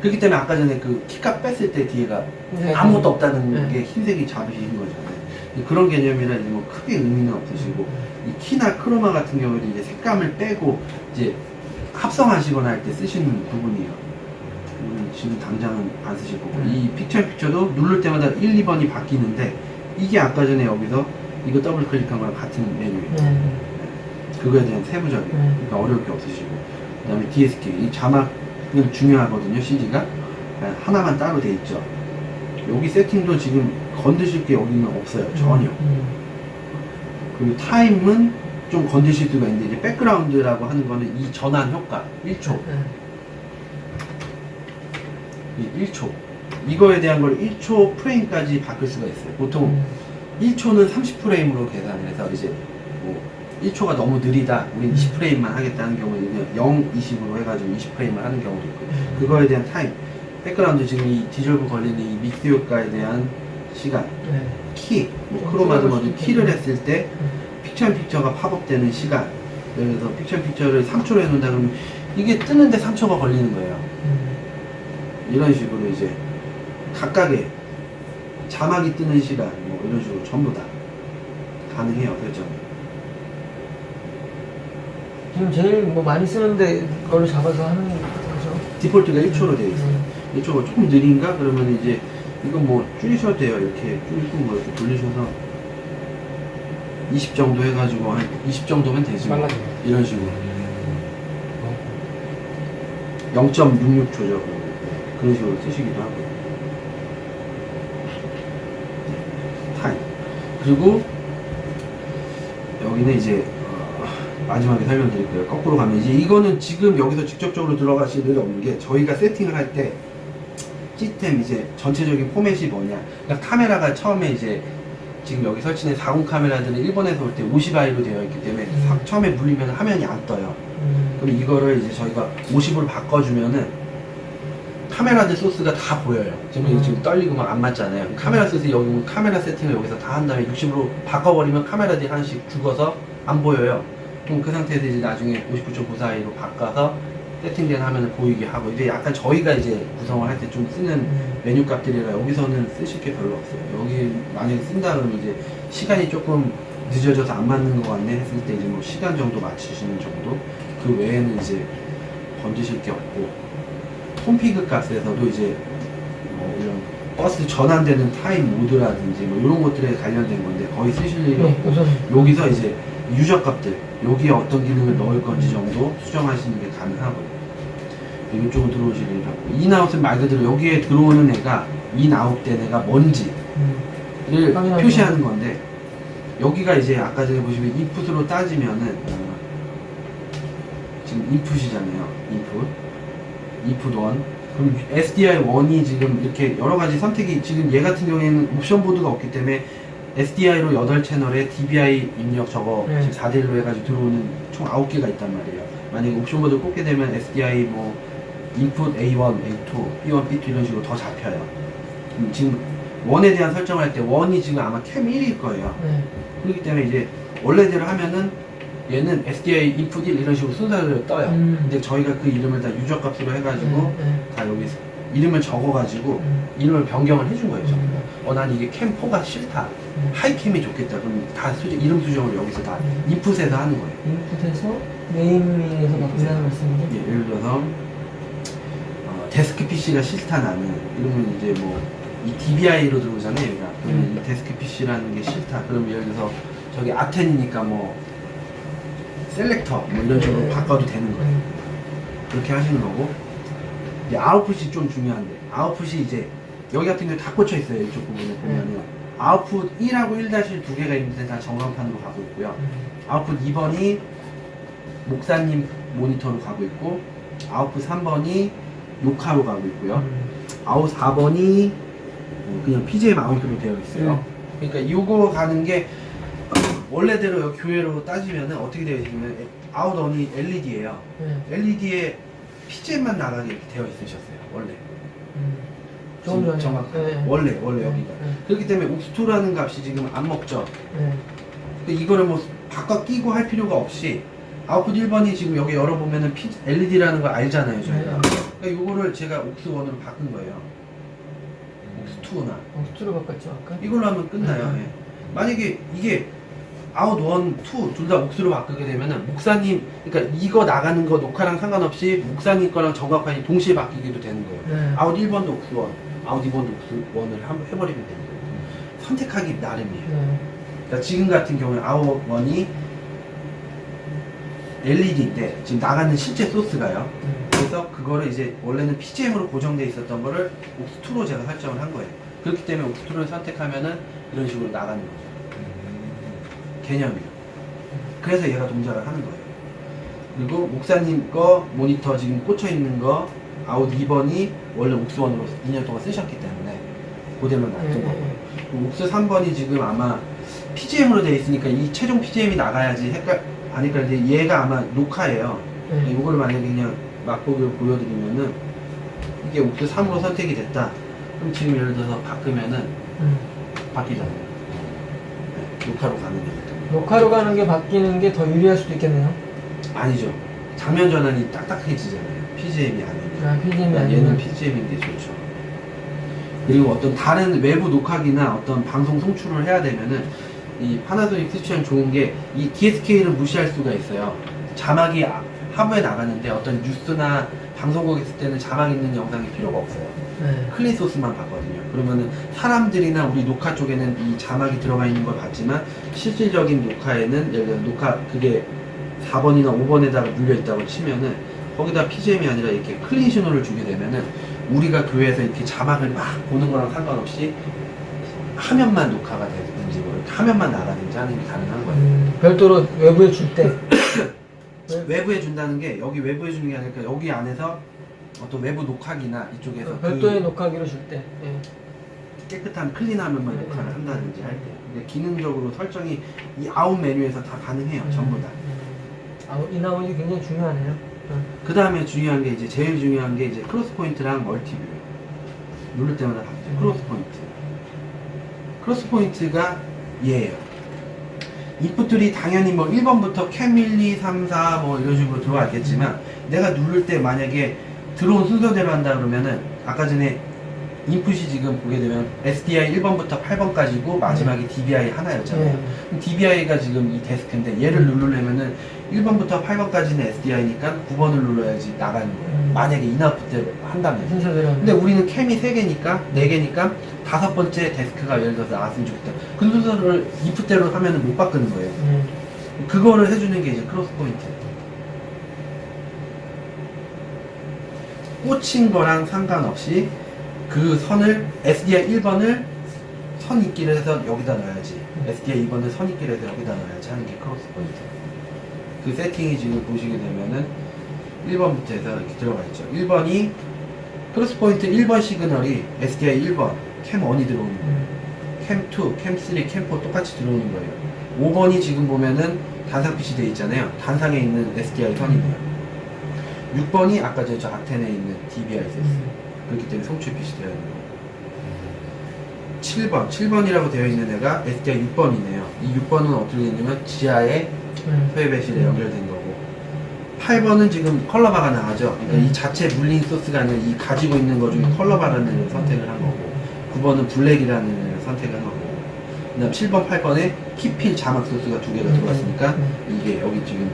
A: 그렇기 때문에 아까 전에 그 키값 뺐을 때 뒤에가
C: 흰색.
A: 아무것도 없다는
C: 네.
A: 게 흰색이 잡히신 거잖아요. 그런 개념이라 이제 뭐 크게 의미는 없으시고, 이 키나 크로마 같은 경우에도 이제 색감을 빼고 이제 합성하시거나 할 때 쓰시는 부분이에요. 지금 당장은 안 쓰실 거고, 이 픽처 픽처도 누를 때마다 1, 2번이 바뀌는데, 이게 아까 전에 여기서 이거 더블 클릭한 거랑 같은 메뉴예요.
C: 네.
A: 그거에 대한 세부적인, 그러니까 어려울 게 없으시고, 그 다음에 DSK, 이 자막은 중요하거든요. CD가 하나만 따로 돼 있죠. 여기 세팅도 지금 건드실 게 여기는 없어요. 전혀. 그리고 타임은 좀 건드실 수가 있는데, 이제 백그라운드라고 하는 거는 이 전환 효과 1초. 이 1초. 이거에 대한 걸 1초 프레임까지 바꿀 수가 있어요. 보통 1초는 30프레임으로 계산을 해서 이제 뭐 1초가 너무 느리다, 우린 20프레임만 하겠다는 경우에는 0, 20으로 해가지고 20프레임을 하는 경우도 있고, 그거에 대한 타임, 백그라운드 지금 이 디졸브 걸리는 이 믹스 효과에 대한 시간, 키, 뭐 크로마도 뭐든 키를 했을 때 픽처 인 픽처가 팝업되는 시간, 예를 들어서 픽처 인 픽처를 3초로 해놓는다 그러면 이게 뜨는데 3초가 걸리는 거예요. 이런 식으로 이제 각각의 자막이 뜨는 시간, 뭐 이런 식으로 전부 다 가능해요. 설정이.
C: 지금 제일 뭐 많이 쓰는데 그걸로 잡아서 하는 거죠?
A: 디폴트가 1초로 되어 있어요. 1초가 조금 느린가? 그러면 이제 이건 뭐 줄이셔도 돼요. 이렇게 줄이고 뭐 이렇게 돌리셔서 20 정도 해가지고 한 20 정도면 되지 뭐.
B: 빨라져요.
A: 이런 식으로 0.66초죠. 그런 식으로 쓰시기도 하고요. 타임. 그리고 여기는 이제 마지막에 설명드릴 거예요. 거꾸로 가면 이제 이거는 지금 여기서 직접적으로 들어가실 일이 없는 게, 저희가 세팅을 할 때 시스템 이제 전체적인 포맷이 뭐냐. 그러니까 카메라가 처음에 이제 지금 여기 설치된 40 카메라들은 일본에서 올 때 50i로 되어 있기 때문에 처음에 물리면 화면이 안 떠요. 그럼 이거를 이제 저희가 50으로 바꿔주면은 카메라들 소스가 다 보여요. 지금 떨리고 막 안 맞잖아요. 카메라 소스 여기 카메라 세팅을 여기서 다 한 다음에 60으로 바꿔버리면 카메라들이 하나씩 죽어서 안 보여요. 그럼 그 상태에서 이제 나중에 59.94이로 바꿔서 세팅된 화면을 보이게 하고, 이게 약간 저희가 이제 구성을 할 때 좀 쓰는 메뉴 값들이라 여기서는 쓰실 게 별로 없어요. 여기 만약에 쓴다 그러면 이제 시간이 조금 늦어져서 안 맞는 것 같네 했을 때 이제 뭐 시간 정도 맞추시는 정도, 그 외에는 이제 건드실 게 없고, 홈피그 값에서도 이제 뭐 이런 버스 전환되는 타임 모드라든지 뭐 이런 것들에 관련된 건데 거의 쓰실 일이 없고, 여기서 이제 유저 값들, 여기에 어떤 기능을 넣을 건지 정도 수정하시는 게 가능하고요. 이쪽으로 들어오실 일이 없고, 인아웃은 말 그대로 여기에 들어오는 애가 인아웃된 애가 뭔지를 표시하는 건데, 여기가 이제 아까 전에 보시면 인풋으로 따지면은 지금 인풋이잖아요. 인풋 1. 그럼 SDI1이 지금 이렇게 여러 가지 선택이, 지금 얘 같은 경우에는 옵션 보드가 없기 때문에 SDI로 8채널에 DBI 입력 저거 지금 4대1로 해가지고 들어오는 총 9개가 있단 말이에요. 만약에 옵션 보드 꽂게 되면 SDI 뭐 인풋 A1, A2, B1, B2 이런 식으로 더 잡혀요. 지금 1에 대한 설정을 할 때 1이 지금 아마 캠 1일 거예요. 그렇기 때문에 이제 원래대로 하면은 얘는 SDI 인풋 1 이런 식으로 순서대로 떠요. 근데 저희가 그 이름을 다 유저 값으로 해가지고 다 여기 이름을 적어가지고 이름을 변경을 해준 거예요. 난 이게 캠 4가 싫다. 하이캠이 좋겠다. 그럼 다 이름 수정을 여기서 다 인풋에서 하는 거예요.
C: 인풋에서 메인에서 바꾼다는 말씀이죠?
A: 예, 예를 들어서 데스크 PC가 싫다 나는, 이러면 이제 뭐 이 DBI로 들어오잖아요. 얘가. 그러면 이 데스크 PC라는 게 싫다. 그럼 예를 들어서 저기 아텐이니까 뭐 셀렉터 뭐 이런 식으로 바꿔도 되는 거예요. 그렇게 하시는 거고, 이제 아웃풋이 좀 중요한데, 아웃풋이 이제 여기 같은 경우에 다 꽂혀 있어요. 이쪽 부분에 보면은 아웃풋 1하고 1-2개가 있는데 다 전광판으로 가고 있고요. 아웃풋 2번이 목사님 모니터로 가고 있고, 아웃풋 3번이 녹화로 가고 있고요. 아웃 4번이 그냥 PGM 아웃으로 되어 있어요. 그러니까 이거 가는 게 원래대로 여기 교회로 따지면은 어떻게 되어 있냐면 아웃 on이 LED예요. LED에 PGM만 나가게 이렇게 되어 있으셨어요. 원래.
C: 조금 전에.
A: 정확하게. 원래 여기가. 그렇기 때문에 옥스2라는 값이 지금 안 먹죠. 그러니까 이거를 뭐 바꿔 끼고 할 필요가 없이 아웃풋 1번이 지금 여기 열어보면은 LED라는 걸 알잖아요, 저희가. 그러니까 요거를 제가 옥스1으로 바꾼 거예요. 옥스2나.
C: 옥스2로 바꿨죠, 아까?
A: 이걸로 하면 끝나요. 예. 만약에 이게 아웃 1, 2 둘 다 옥스로 바꾸게 되면은 목사님, 그러니까 이거 나가는 거 녹화랑 상관없이 목사님 거랑 정각판이 동시에 바뀌기도 되는 거예요. 아웃 1번도 옥스 1, 아웃 2번도 옥스 1을 해버리면 되는 거예요. 선택하기 나름이에요. 그러니까 지금 같은 경우에 아웃 1이 LED인데 지금 나가는 실제 소스가요. 그래서 그거를 이제 원래는 PGM으로 고정되어 있었던 거를 옥스2로 제가 설정을 한 거예요. 그렇기 때문에 옥스2를 선택하면은 이런 식으로 나가는 거죠. 개념이요. 그래서 얘가 동작을 하는 거예요. 그리고 목사님 거 모니터 지금 꽂혀 있는 거 아웃 2번이 원래 옥스1으로 2년 동안 쓰셨기 때문에 그대로 놔둔 거고요. 옥스 3번이 지금 아마 PGM으로 되어 있으니까 이 최종 PGM이 나가야지 안 헷갈리는데 얘가 아마 녹화예요. 이걸 만약에 그냥 맛보기로 보여드리면은 이게 옥스 3으로 선택이 됐다. 그럼 지금 예를 들어서 바꾸면은 바뀌잖아요. 네, 녹화로 가는 거니까.
C: 녹화로 가는 게 바뀌는 게 더 유리할 수도 있겠네요.
A: 아니죠. 장면 전환이 딱딱해지잖아요. PGM이 아니면.
C: PGM이 아니면.
A: 얘는 PGM인 게 좋죠. 그리고 어떤 다른 외부 녹화기나 어떤 방송 송출을 해야 되면은 이 파나소닉 스위치는 좋은 게 이 DSK를 무시할 수가 있어요. 자막이 하부에 나가는데 어떤 뉴스나 방송국 있을 때는 자막 있는 영상이 필요가 없어요. 클린 소스만 봤거든요. 그러면은 사람들이나 우리 녹화 쪽에는 이 자막이 들어가 있는 걸 봤지만 실질적인 녹화에는 예를 들어 녹화 그게 4번이나 5번에다가 눌려 있다고 치면은 거기다 PGM이 아니라 이렇게 클린 신호를 주게 되면은 우리가 교회에서 이렇게 자막을 막 보는 거랑 상관없이 화면만 녹화가 되든지 뭐 화면만 나가든지 하는 게 가능한 거예요.
C: 별도로 외부에 줄 때.
A: 외부에 준다는 게 여기 외부에 주는 게 아니라 여기 안에서 어떤 외부 녹화기나 이쪽에서
C: 별도의 녹화기로 줄 때.
A: 깨끗한 클린 화면만 녹화를 한다든지 할 때. 근데 기능적으로 설정이 이 아웃 메뉴에서 다 가능해요. 전부 다.
C: 인아웃이 굉장히 중요하네요.
A: 그 다음에 중요한 게 이제 제일 중요한 게 이제 크로스 포인트랑 멀티뷰. 누를 때마다 바뀌죠. 크로스 포인트. 크로스 포인트가 얘예요. 인풋들이 당연히 뭐 1번부터 캠 1, 2, 3, 4 뭐 이런 식으로 들어와 있겠지만 내가 누를 때 만약에 들어온 순서대로 한다 그러면은 아까 전에 인풋이 지금 보게 되면 SDI 1번부터 8번까지고 마지막에 DBI 하나였잖아요. 그럼 DBI가 지금 이 데스크인데 얘를 누르려면은 1번부터 8번까지는 SDI니까 9번을 눌러야지 나가는 거예요. 만약에 인아웃대로 한다면.
C: 순서대로.
A: 근데 우리는 캠이 3개니까 4개니까 5번째 데스크가 예를 들어서 나왔으면 좋겠다. 그 순서를 인풋대로 하면은 못 바꾸는 거예요. 그거를 해주는 게 이제 크로스 포인트. 꽂힌 거랑 상관없이 그 선을 SDI 1번을 선 있기를 해서 여기다 넣어야지 SDI 2번을 선 있기를 해서 여기다 넣어야지 하는 게 크로스 포인트. 그 세팅이 지금 보시게 되면은 1번부터 해서 이렇게 들어가 있죠. 1번이 크로스 포인트 1번 시그널이 SDI 1번 캠 1이 들어오는 거예요. 캠 2, 캠 3, 캠 4 똑같이 들어오는 거예요. 5번이 지금 보면은 단상빛이 되어 있잖아요. 단상에 있는 SDI 선이네요. 6번이 아까 저 아텐에 있는 DBI 세스. 그렇기 때문에 송출빛이 되어 있는 거고 7번이라고 되어 있는 애가 SDI 6번이네요. 이 6번은 어떻게 되냐면 지하에 소외배실에 연결된 거고 8번은 지금 컬러바가 나가죠. 그러니까 이 자체 물린 소스가 아니라 이 가지고 있는 거 중에 컬러바라는 애를 선택을 한 거고 9번은 블랙이라는 애를 선택을 한 거고 그 다음 7번, 8번에 키필 자막 소스가 2개가 들어왔으니까 이게 여기 지금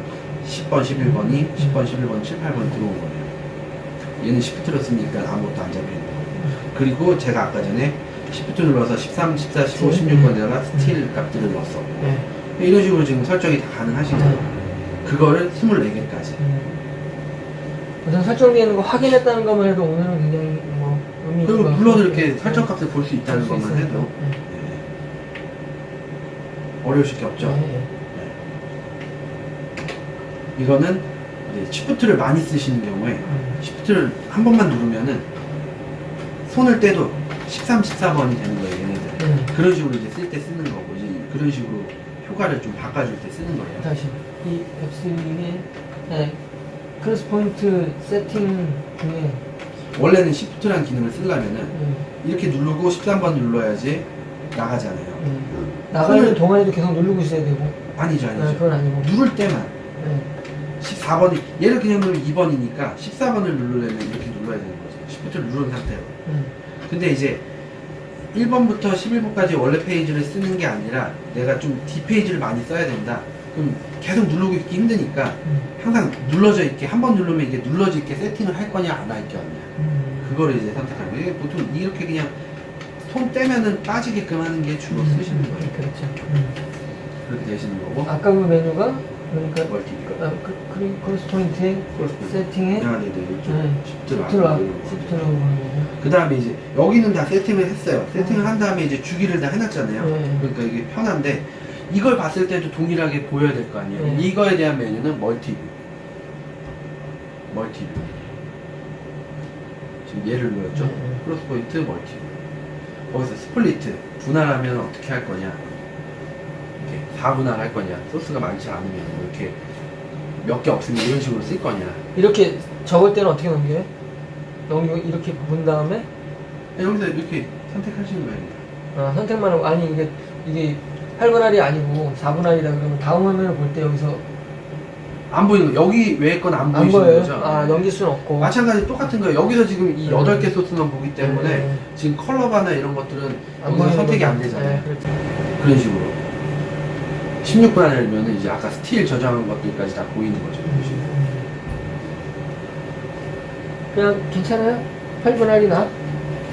A: 10번, 11번이 10번, 11번, 7, 8번 들어온 거예요. 얘는 시프트로 쓰니까 아무것도 안 잡혀있는 거고 그리고 제가 아까 전에 시프트 눌러서 13, 14, 15, 16번에다가 스틸 값들을 넣었어. 이런 식으로 지금 설정이 다 가능하신 거예요. 그거를 24개까지.
C: 우선 설정되어 있는 거 확인했다는 것만 해도 오늘은 굉장히 뭐 의미 있는
A: 그리고
C: 것
A: 물론
C: 같아요.
A: 이렇게 설정 값을 볼 수 있다는
C: 볼수
A: 것만
C: 있으니까.
A: 해도 어려우실 게 없죠. 이거는 네, 시프트를 많이 쓰시는 경우에 시프트를 한 번만 누르면은 손을 떼도 13, 14번이 되는 거예요, 얘네들. 그런 식으로 이제 쓸 때 쓰는 거고, 이제 그런 식으로 효과를 좀 바꿔줄 때 쓰는 거예요.
C: 다시 이 F3의 네, 크로스 포인트 세팅 중에
A: 원래는 시프트라는 기능을 쓰려면은 이렇게 누르고 13번 눌러야지 나가잖아요.
C: 나가는
A: 손을-
C: 동안에도 계속 누르고 있어야 되고.
A: 아니죠, 아니죠.
C: 그건 아니고.
A: 누를 때만.
C: 네.
A: 14번이, 얘를 그냥 누르면 2번이니까 14번을 누르려면 이렇게 눌러야 되는 거죠. 시프트를 누른 상태로. 근데 이제 1번부터 11번까지 원래 페이지를 쓰는 게 아니라 내가 좀 뒷페이지를 많이 써야 된다. 그럼 계속 누르고 있기 힘드니까 항상 눌러져 있게, 한 번 누르면 이게 눌러져 있게 세팅을 할 거냐 안 할 거냐. 그거를 이제 선택하는 거예요. 이게 보통 이렇게 그냥 손 떼면은 빠지게끔 하는 게 주로 쓰시는 거예요.
C: 그렇죠.
A: 그렇게 되시는 거고.
C: 아까 그 메뉴가 그러니까
A: 멀티가.
C: 크로스 포인트의 세팅에
A: 아, 네네. 이쪽 시프트를
C: 시프트로
A: 안 누르고.
C: 시프트로 보는 거고.
A: 그 다음에 이제 여기는 다 세팅을 했어요. 세팅을 한 다음에 이제 주기를 다 해놨잖아요.
C: 네.
A: 그러니까 이게 편한데 이걸 봤을 때도 동일하게 보여야 될 거 아니에요.
C: 네.
A: 이거에 대한 메뉴는 멀티뷰. 멀티뷰. 지금 얘를 눌렀죠.
C: 네.
A: 크로스 포인트 멀티뷰. 거기서 스플리트 분할하면 어떻게 할 거냐. 이렇게 4분할 할 거냐. 소스가 많지 않으면 뭐 이렇게 몇 개 없으면 이런 식으로 쓸 거냐.
C: 이렇게 적을 때는 어떻게 넘겨요? 이렇게 본 다음에
A: 여기서 이렇게 선택하시는 거예요.
C: 선택만 하고 아니 이게 8분할이 아니고 4분할이다 그러면 다음 화면을 볼 때 여기서
A: 안 보이는 거. 여기 외의 건 안
C: 안
A: 보이시는
C: 보여요?
A: 거죠? 네.
C: 넘길 수는 없고.
A: 마찬가지 똑같은 거예요. 여기서 지금 이 8개 소스만 보기 때문에
C: 네.
A: 지금 컬러바나 이런 것들은
C: 안
A: 여기서
C: 보이는
A: 선택이
C: 거죠.
A: 안 되잖아요.
C: 네, 그렇죠.
A: 그런 식으로 16분할이면 이제 아까 스틸 저장한 것들까지 다 보이는 거죠.
C: 그냥 괜찮아요? 8분할이 나?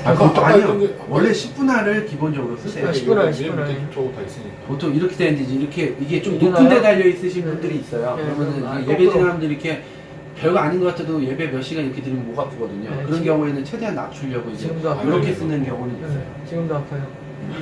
A: 그것도
B: 아까
A: 아니요.
B: 했던 게-
A: 원래 10분할을 기본적으로 쓰세요.
C: 10분할,
B: 밑에
C: 10분할.
B: 저거 다 있으니까.
A: 보통 이렇게 되는데 이제 이렇게 이게 좀
C: 이게
A: 높은 데
C: 나요?
A: 달려 있으신
C: 네.
A: 분들이 있어요.
C: 네,
A: 그러면은
C: 아,
A: 예배
C: 거꾸로.
A: 사람들이 이렇게 별거 아닌 것 같아도 예배 몇 시간 이렇게 드리면 목 아프거든요.
C: 네,
A: 그런
C: 지금-
A: 경우에는 최대한 낮추려고 이제
C: 지금도 아파요.
A: 이렇게 쓰는 경우는 있어요.
C: 지금도 아파요.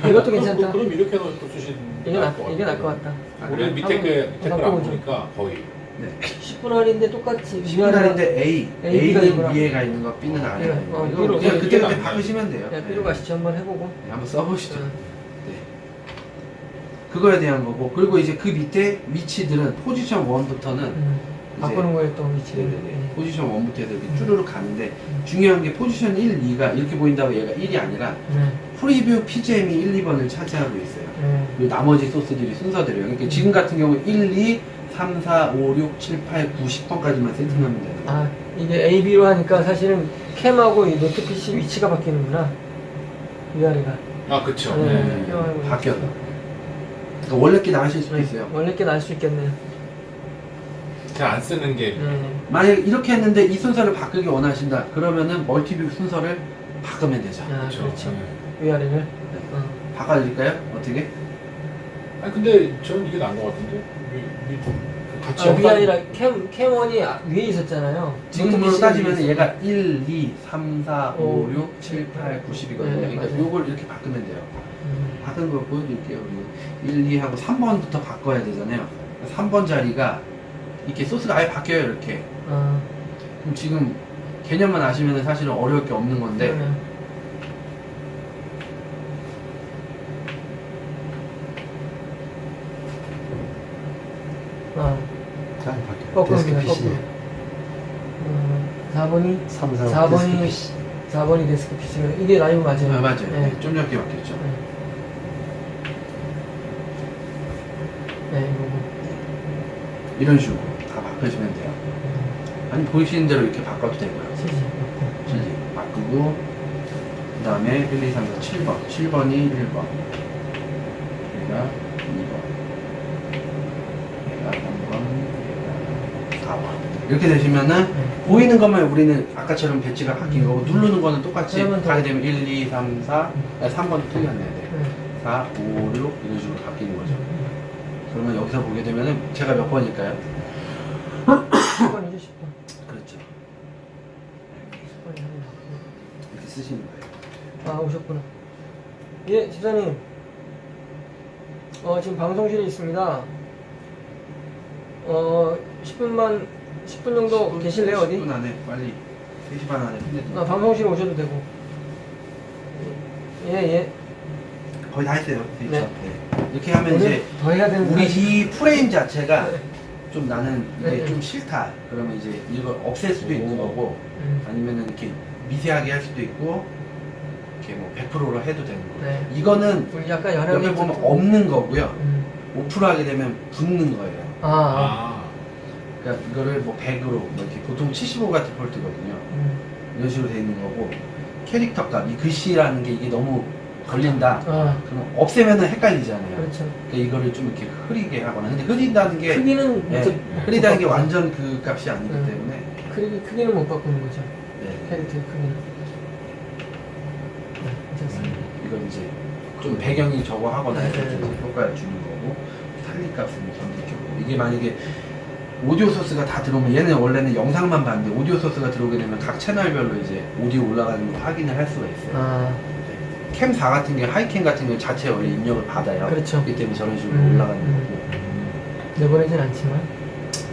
C: 이것도 괜찮다.
B: 그럼 이렇게 넣어 또 쓰시는
C: 이게 나을 것 같다.
B: 우리 밑에
C: 한번
B: 밑에 걸안
C: 바꿔보죠.
B: 보니까 거의.
A: 네.
C: 10분할인데 똑같이
A: 10분할인데 A,
C: A가
A: A는
C: 있구나.
A: 위에가 있는 거, B는 아래가
C: B가,
A: 있는 거.
C: B로
A: 이거 그냥
B: 이렇게
A: 그때
B: 나와요.
A: 바꾸시면 돼요.
C: 네, B로 가시죠. 한번 해보고.
A: 네, 한번 써보시죠.
C: 네.
A: 네. 그거에 대한 거고, 그리고 이제 그 밑에 위치들은 포지션 1부터는
C: 바꾸는 거에 또 위치를.
A: 포지션 1부터 해서 이렇게 쭈르륵 가는데 중요한 게 포지션 1, 2가 이렇게 보인다고 얘가 1이 아니라 프리뷰 PGM이 1, 2번을 차지하고 있어요. 그리고 나머지 소스들이 순서대로요. 그러니까 지금 같은 경우 1, 2, 3, 4, 5, 6, 7, 8, 9, 10번까지만 세팅하면 돼요.
C: 아, 이게 A, B로 하니까 사실은 캠하고 이 노트 PC 위치가 바뀌는구나. 위아래가.
B: 아 그쵸.
C: 네.
A: 네, 바뀌어서. 그러니까 원래 게 나으실 수도 있어요.
C: 원래 게 나을 수 있겠네요.
B: 잘 안 쓰는 게.
A: 만약에 이렇게 했는데 이 순서를 바꾸기 원하신다. 그러면은 멀티뷰 순서를 바꾸면 되죠.
C: 아,
B: 그쵸.
C: 그렇죠.
B: 네.
C: 위아래를.
A: 네. 바꿔드릴까요? 어떻게?
B: 아니 근데 저는 이게 나은 것 같은데. 같이
C: 그게 아니라 캠원이 위에 있었잖아요.
A: 지금으로
C: 노트 PC가
A: 따지면
C: 위에
A: 얘가 1, 2, 3, 4, 5,
C: 오,
A: 6, 7, 8, 90이거든요.
C: 네,
A: 그러니까
C: 맞아요.
A: 요걸 이렇게 바꾸면 돼요.
C: 있-
A: 바꾼 거 보여드릴게요. 1, 2 하고 3번부터 바꿔야 되잖아요. 3번 자리가 이렇게 소스가 아예 바뀌어요. 이렇게.
C: 아,
A: 그럼 지금 개념만 아시면 사실은 어려울 게 없는 건데
C: 네. 아,
D: 잘 바뀌어요.
C: 거꾸로
D: 데스크
C: 거꾸로.
D: PC.
C: 4번이
D: 3, 4,
C: 4번이
D: 데스크 PC.
C: 4번이 데스크 PC가 이게 라이브 맞아요.
A: 아, 맞아요.
C: 네.
A: 네, 좀 적게 바뀌었죠.
C: 네. 네, 이거고.
A: 이런 식으로 다 바꾸시면 돼요. 아니 보이시는 대로 이렇게 바꿔도 되고요.
C: CG 넣고.
A: CG 바꾸고 그 다음에 1, 2, 3, 4, 7번 7번이 1번 얘가 2번 얘가 3번 얘가 4번 이렇게 되시면은
C: 네.
A: 보이는 것만 우리는 아까처럼 배치가 바뀐 거고 누르는 거는 똑같이
C: 그러면 더-
A: 가게 되면 1, 2, 3, 4 3번도 틀렸네. 네.
C: 네.
A: 4, 5, 6 이런 식으로 바뀌는 거죠. 그러면 여기서 보게 되면은 제가 몇 번일까요?
C: 10번이죠, 10번.
A: 그렇죠.
C: 10번이
A: 이렇게 쓰시는 거예요.
C: 아, 오셨구나. 예, 집사님. 지금 방송실에 있습니다. 10분만 10분 정도 계실래요, 어디?
A: 10분 안에 빨리 3시 반 안에 끝내도
C: 방송실 오셔도 되고. 예.
A: 거의 다 했어요.
C: 네.
A: 네. 이렇게 하면
C: 오늘
A: 이제
C: 더 해야 되는
A: 우리
C: 사실-
A: 이 프레임 자체가 좀 나는 이게
C: 네.
A: 좀 싫다. 그러면 이제 이걸 없앨 수도 있는 거고
C: 음.
A: 아니면은 이렇게 미세하게 할 수도 있고 이렇게 뭐 100%로 해도 되는 거고.
C: 네.
A: 이거는
C: 우리 약간 연합이
A: 옆에 보면 없는 거고요.
C: 음.
A: 5% 하게 되면 붙는 거예요.
C: 아.
A: 그러니까 이거를 뭐 100으로 뭐 이렇게 보통 75W 폴트거든요. 이런 식으로 돼 있는 거고 캐릭터 값, 이 글씨라는 게 이게 너무 걸린다.
C: 아.
A: 그럼 없애면은 헷갈리잖아요.
C: 그렇죠.
A: 그러니까 이거를 좀 이렇게 흐리게 하거나. 근데 흐린다는 게
C: 크기는
A: 네,
C: 못
A: 흐리다는 게
C: 바꾸고.
A: 완전 그 값이 아니기
C: 음.
A: 때문에
C: 크기는 못 바꾸는 거죠.
A: 네.
C: 캐릭터의 크기는. 네, 괜찮습니다.
A: 이건 이제 좀 배경이 저거 하거나
C: 네,
A: 해서
C: 네.
A: 이제 효과를 주는 거고 탈리 값은 이렇게 보고 이게 만약에 오디오 소스가 다 들어오면 얘는 원래는 영상만 봤는데 오디오 소스가 들어오게 되면 각 채널별로 이제 오디오 올라가는 걸 확인을 할 수가 있어요.
C: 아.
A: 캠 4 같은 게 하이캠 같은 경우 자체 원래 입력을 받아요.
C: 그렇죠.
A: 그렇기 때문에 저런 식으로
C: 음,
A: 올라가는
C: 음.
A: 거고
C: 내보내진 않지만.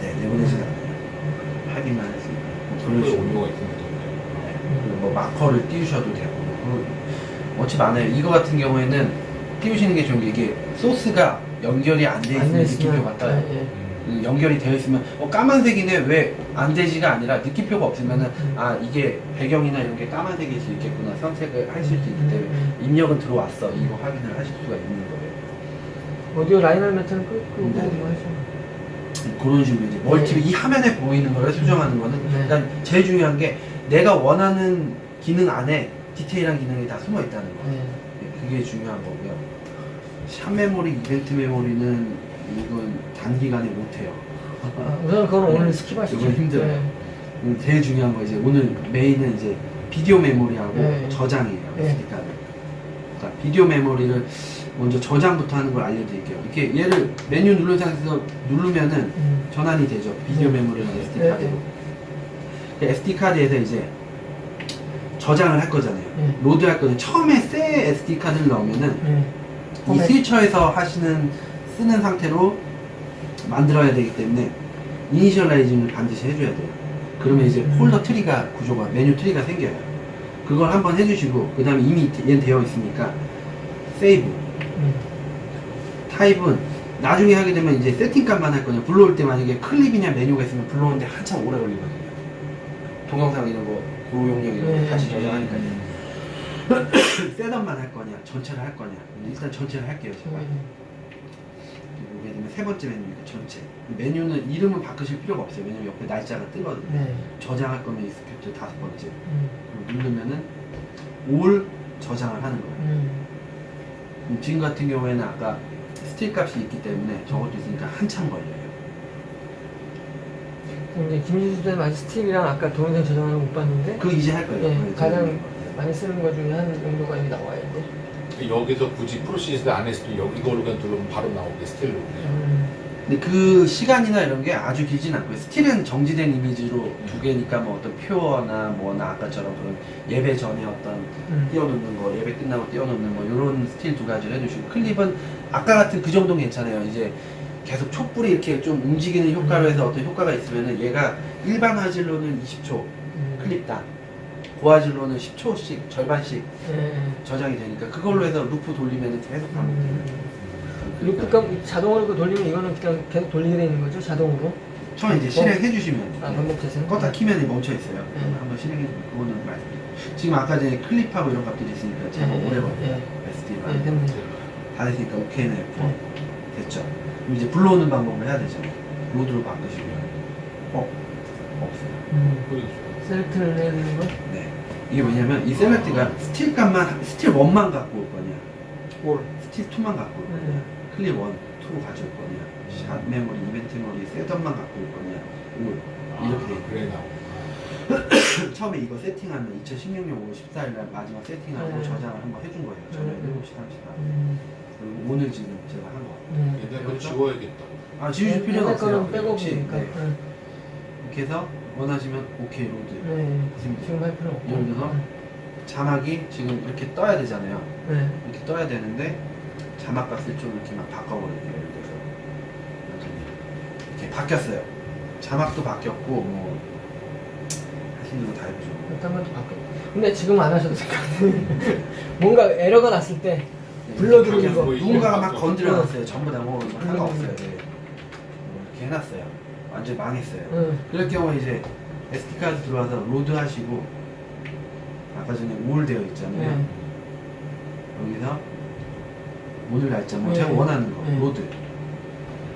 A: 네, 내보내진 않아요. 확인만 할 수 있고 뭐 그런
B: 그게
A: 식으로
B: 온도가 있으면
A: 그리고 뭐 마커를 띄우셔도 되고 어찌 많아요. 이거 같은 경우에는 띄우시는 게 좋은 게 이게 소스가 연결이 안 돼 있으면 느낌표가 떠요.
C: 예.
A: 그 연결이 되어 있으면 까만색이네 왜 안 되지가 아니라 느낌표가 없으면은 아 이게 배경이나 이런 게 까만색일 수 있겠구나 선택을 하실 수 있기 때문에 입력은 들어왔어 이거 확인을 하실 수가 있는 거예요.
C: 오디오 라이널 매트는 끄고
A: 네.
C: 뭐 하죠.
A: 그런 식으로 이제 멀티
C: 네.
A: 이 화면에 보이는 거를 수정하는 거는
C: 네.
A: 일단 제일 중요한 게 내가 원하는 기능 안에 디테일한 기능이 다 숨어 있다는 거.
C: 네.
A: 그게 중요한 거고요. 샵 메모리, 이벤트 메모리는 이건 단기간에 못해요.
C: 우선 그건 오늘 스킵하시죠.
A: 이건 힘들어요.
C: 네.
A: 제일 중요한 거 이제 오늘 메인은 이제 비디오 메모리하고
C: 네.
A: 저장이에요.
C: 네.
A: SD카드. 자, 비디오 메모리를 먼저 저장부터 하는 걸 알려드릴게요. 이렇게 얘를 메뉴 누른 상태에서 누르면은 전환이 되죠. 비디오
C: 네.
A: 메모리랑 SD카드로.
C: 네.
A: 그 SD카드에서 이제 저장을 할 거잖아요.
C: 네.
A: 로드할 거는 처음에 새 SD카드를 넣으면은
C: 네.
A: 이 스위처에서 쓰는 상태로 만들어야 되기 때문에 이니셜라이징을 반드시 해줘야 돼요. 그러면 이제 폴더 트리가 구조가 메뉴 트리가 생겨요. 그걸 한번 해주시고 그 다음에 이미 얘는 되어 있으니까 세이브 타입은 나중에 하게 되면 이제 세팅값만 할 거냐. 불러올 때 만약에 클립이냐 메뉴가 있으면 불러오는데 한참 오래 걸리거든요. 동영상 이런 거 고용량 이런 거
C: 네.
A: 다시 저장하니까요. 셋업만 할 거냐 전체를 할 거냐. 일단 전체를 할게요 제가. 보게 되면 세 번째 메뉴니까 전체. 메뉴는 이름은 바꾸실 필요가 없어요. 왜냐면 옆에 날짜가 뜨거든요.
C: 네.
A: 저장할 거면 익스큐트 다섯 번째. 그리고 누르면은 올 저장을 하는 거예요. 지금 같은 경우에는 아까 스틸 값이 있기 때문에 저것도 있으니까 한참 걸려요.
C: 이제 김진수 선생님 아직 스틸이랑 아까 동영상 저장하는 거 못 봤는데.
A: 그거 이제 할 거예요.
C: 예,
A: 그거 이제.
C: 가장 많이 쓰는 것 중에 한 정도가 여기 나와야 돼.
B: 여기서 굳이 프로시스 안에서도 이걸로 그냥 누르면 바로 나오게 스틸로 그냥.
A: 근데 그 시간이나 이런 게 아주 길진 않고요. 스틸은 정지된 이미지로 두 개니까 뭐 어떤 퓨어나 뭐나 아까처럼 그런 예배 전에 어떤 띄워놓는 거, 예배 끝나고 띄워놓는 거 이런 스틸 두 가지를 해주시고 클립은 아까 같은 그 정도는 괜찮아요. 이제 계속 촛불이 이렇게 좀 움직이는 효과로 해서 어떤 효과가 있으면은 얘가 일반 화질로는 20초 클립당 고화질로는 10초씩 절반씩 저장이 되니까 그걸로 해서 루프 돌리면 계속 하면 돼요.
C: 루프감 자동으로 그 돌리면 이거는 그냥 계속 돌리게 돼 있는 거죠? 자동으로?
A: 처음에 이제 실행해 주시면
C: 아, 반복 재생?
A: 껐다 키면 멈춰 있어요.
C: 네.
A: 한번 실행해 주면 그거는 말씀드릴게요. 지금 아까 전에 클립하고 이런 값들이 있으니까 제가
C: 네,
A: 오래 걸려요.
C: 네.
A: SD가
C: 네, 됐네.
A: 다 됐으니까 오케이는 F
C: 네.
A: 됐죠. 그럼 이제 불러오는 방법을 해야 되잖아요. 로드로 바꾸시고요. 없어요.
B: 그렇죠.
C: 셀렉트를 해야 되는 거?
A: 네. 이게 왜냐면 이 셀렉트가 스틸 값만 스틸 1만 갖고 올 거냐, 스틸 2만 갖고 올 거냐, 클립 1, 2 가져올 거냐, 샷 메모리, 이벤트 메모리, 셋업만 갖고 올 거냐, 이렇게 돼 있고.
B: 그래 나오.
A: 처음에 이거 세팅하면 2016년 5월 14일날 마지막 세팅하고
C: 네.
A: 저장을 한번 해준 거예요. 저녁 7시 30분. 그리고 오늘 지금 제가 한 거.
B: 옛날 거 지워야겠다.
A: 아, 지우실 필요는 없어요.
C: 백업이니까.
A: 네. 이렇게 해서 원하시면 오케이 로드.
C: 네.
A: 있습니다.
C: 지금 할 필요 없고.
A: 예를 들어서 자막이 지금 이렇게 떠야 되잖아요.
C: 네.
A: 이렇게 떠야 되는데 자막 값을 좀 이렇게 막 바꿔버릴게요. 예를 들어서 완전히 이렇게 바뀌었어요. 자막도 바뀌었고 뭐 하시는 거 다 해보죠.
C: 어떤 것도 바뀌었. 근데 지금 안 하셔도 될 것 같아요. 뭔가 에러가 났을 때 불러들어오는 거.
A: 누군가가 막 건드려놨어요. 전부 다 뭐 상관없어요. 네. 이렇게 해놨어요. 완전 망했어요. 그럴 경우에 이제 SD 카드 들어와서 로드 하시고 아까 전에 올 되어 있잖아요. 여기서 오늘 날짜 뭐 제가 원하는 거 로드.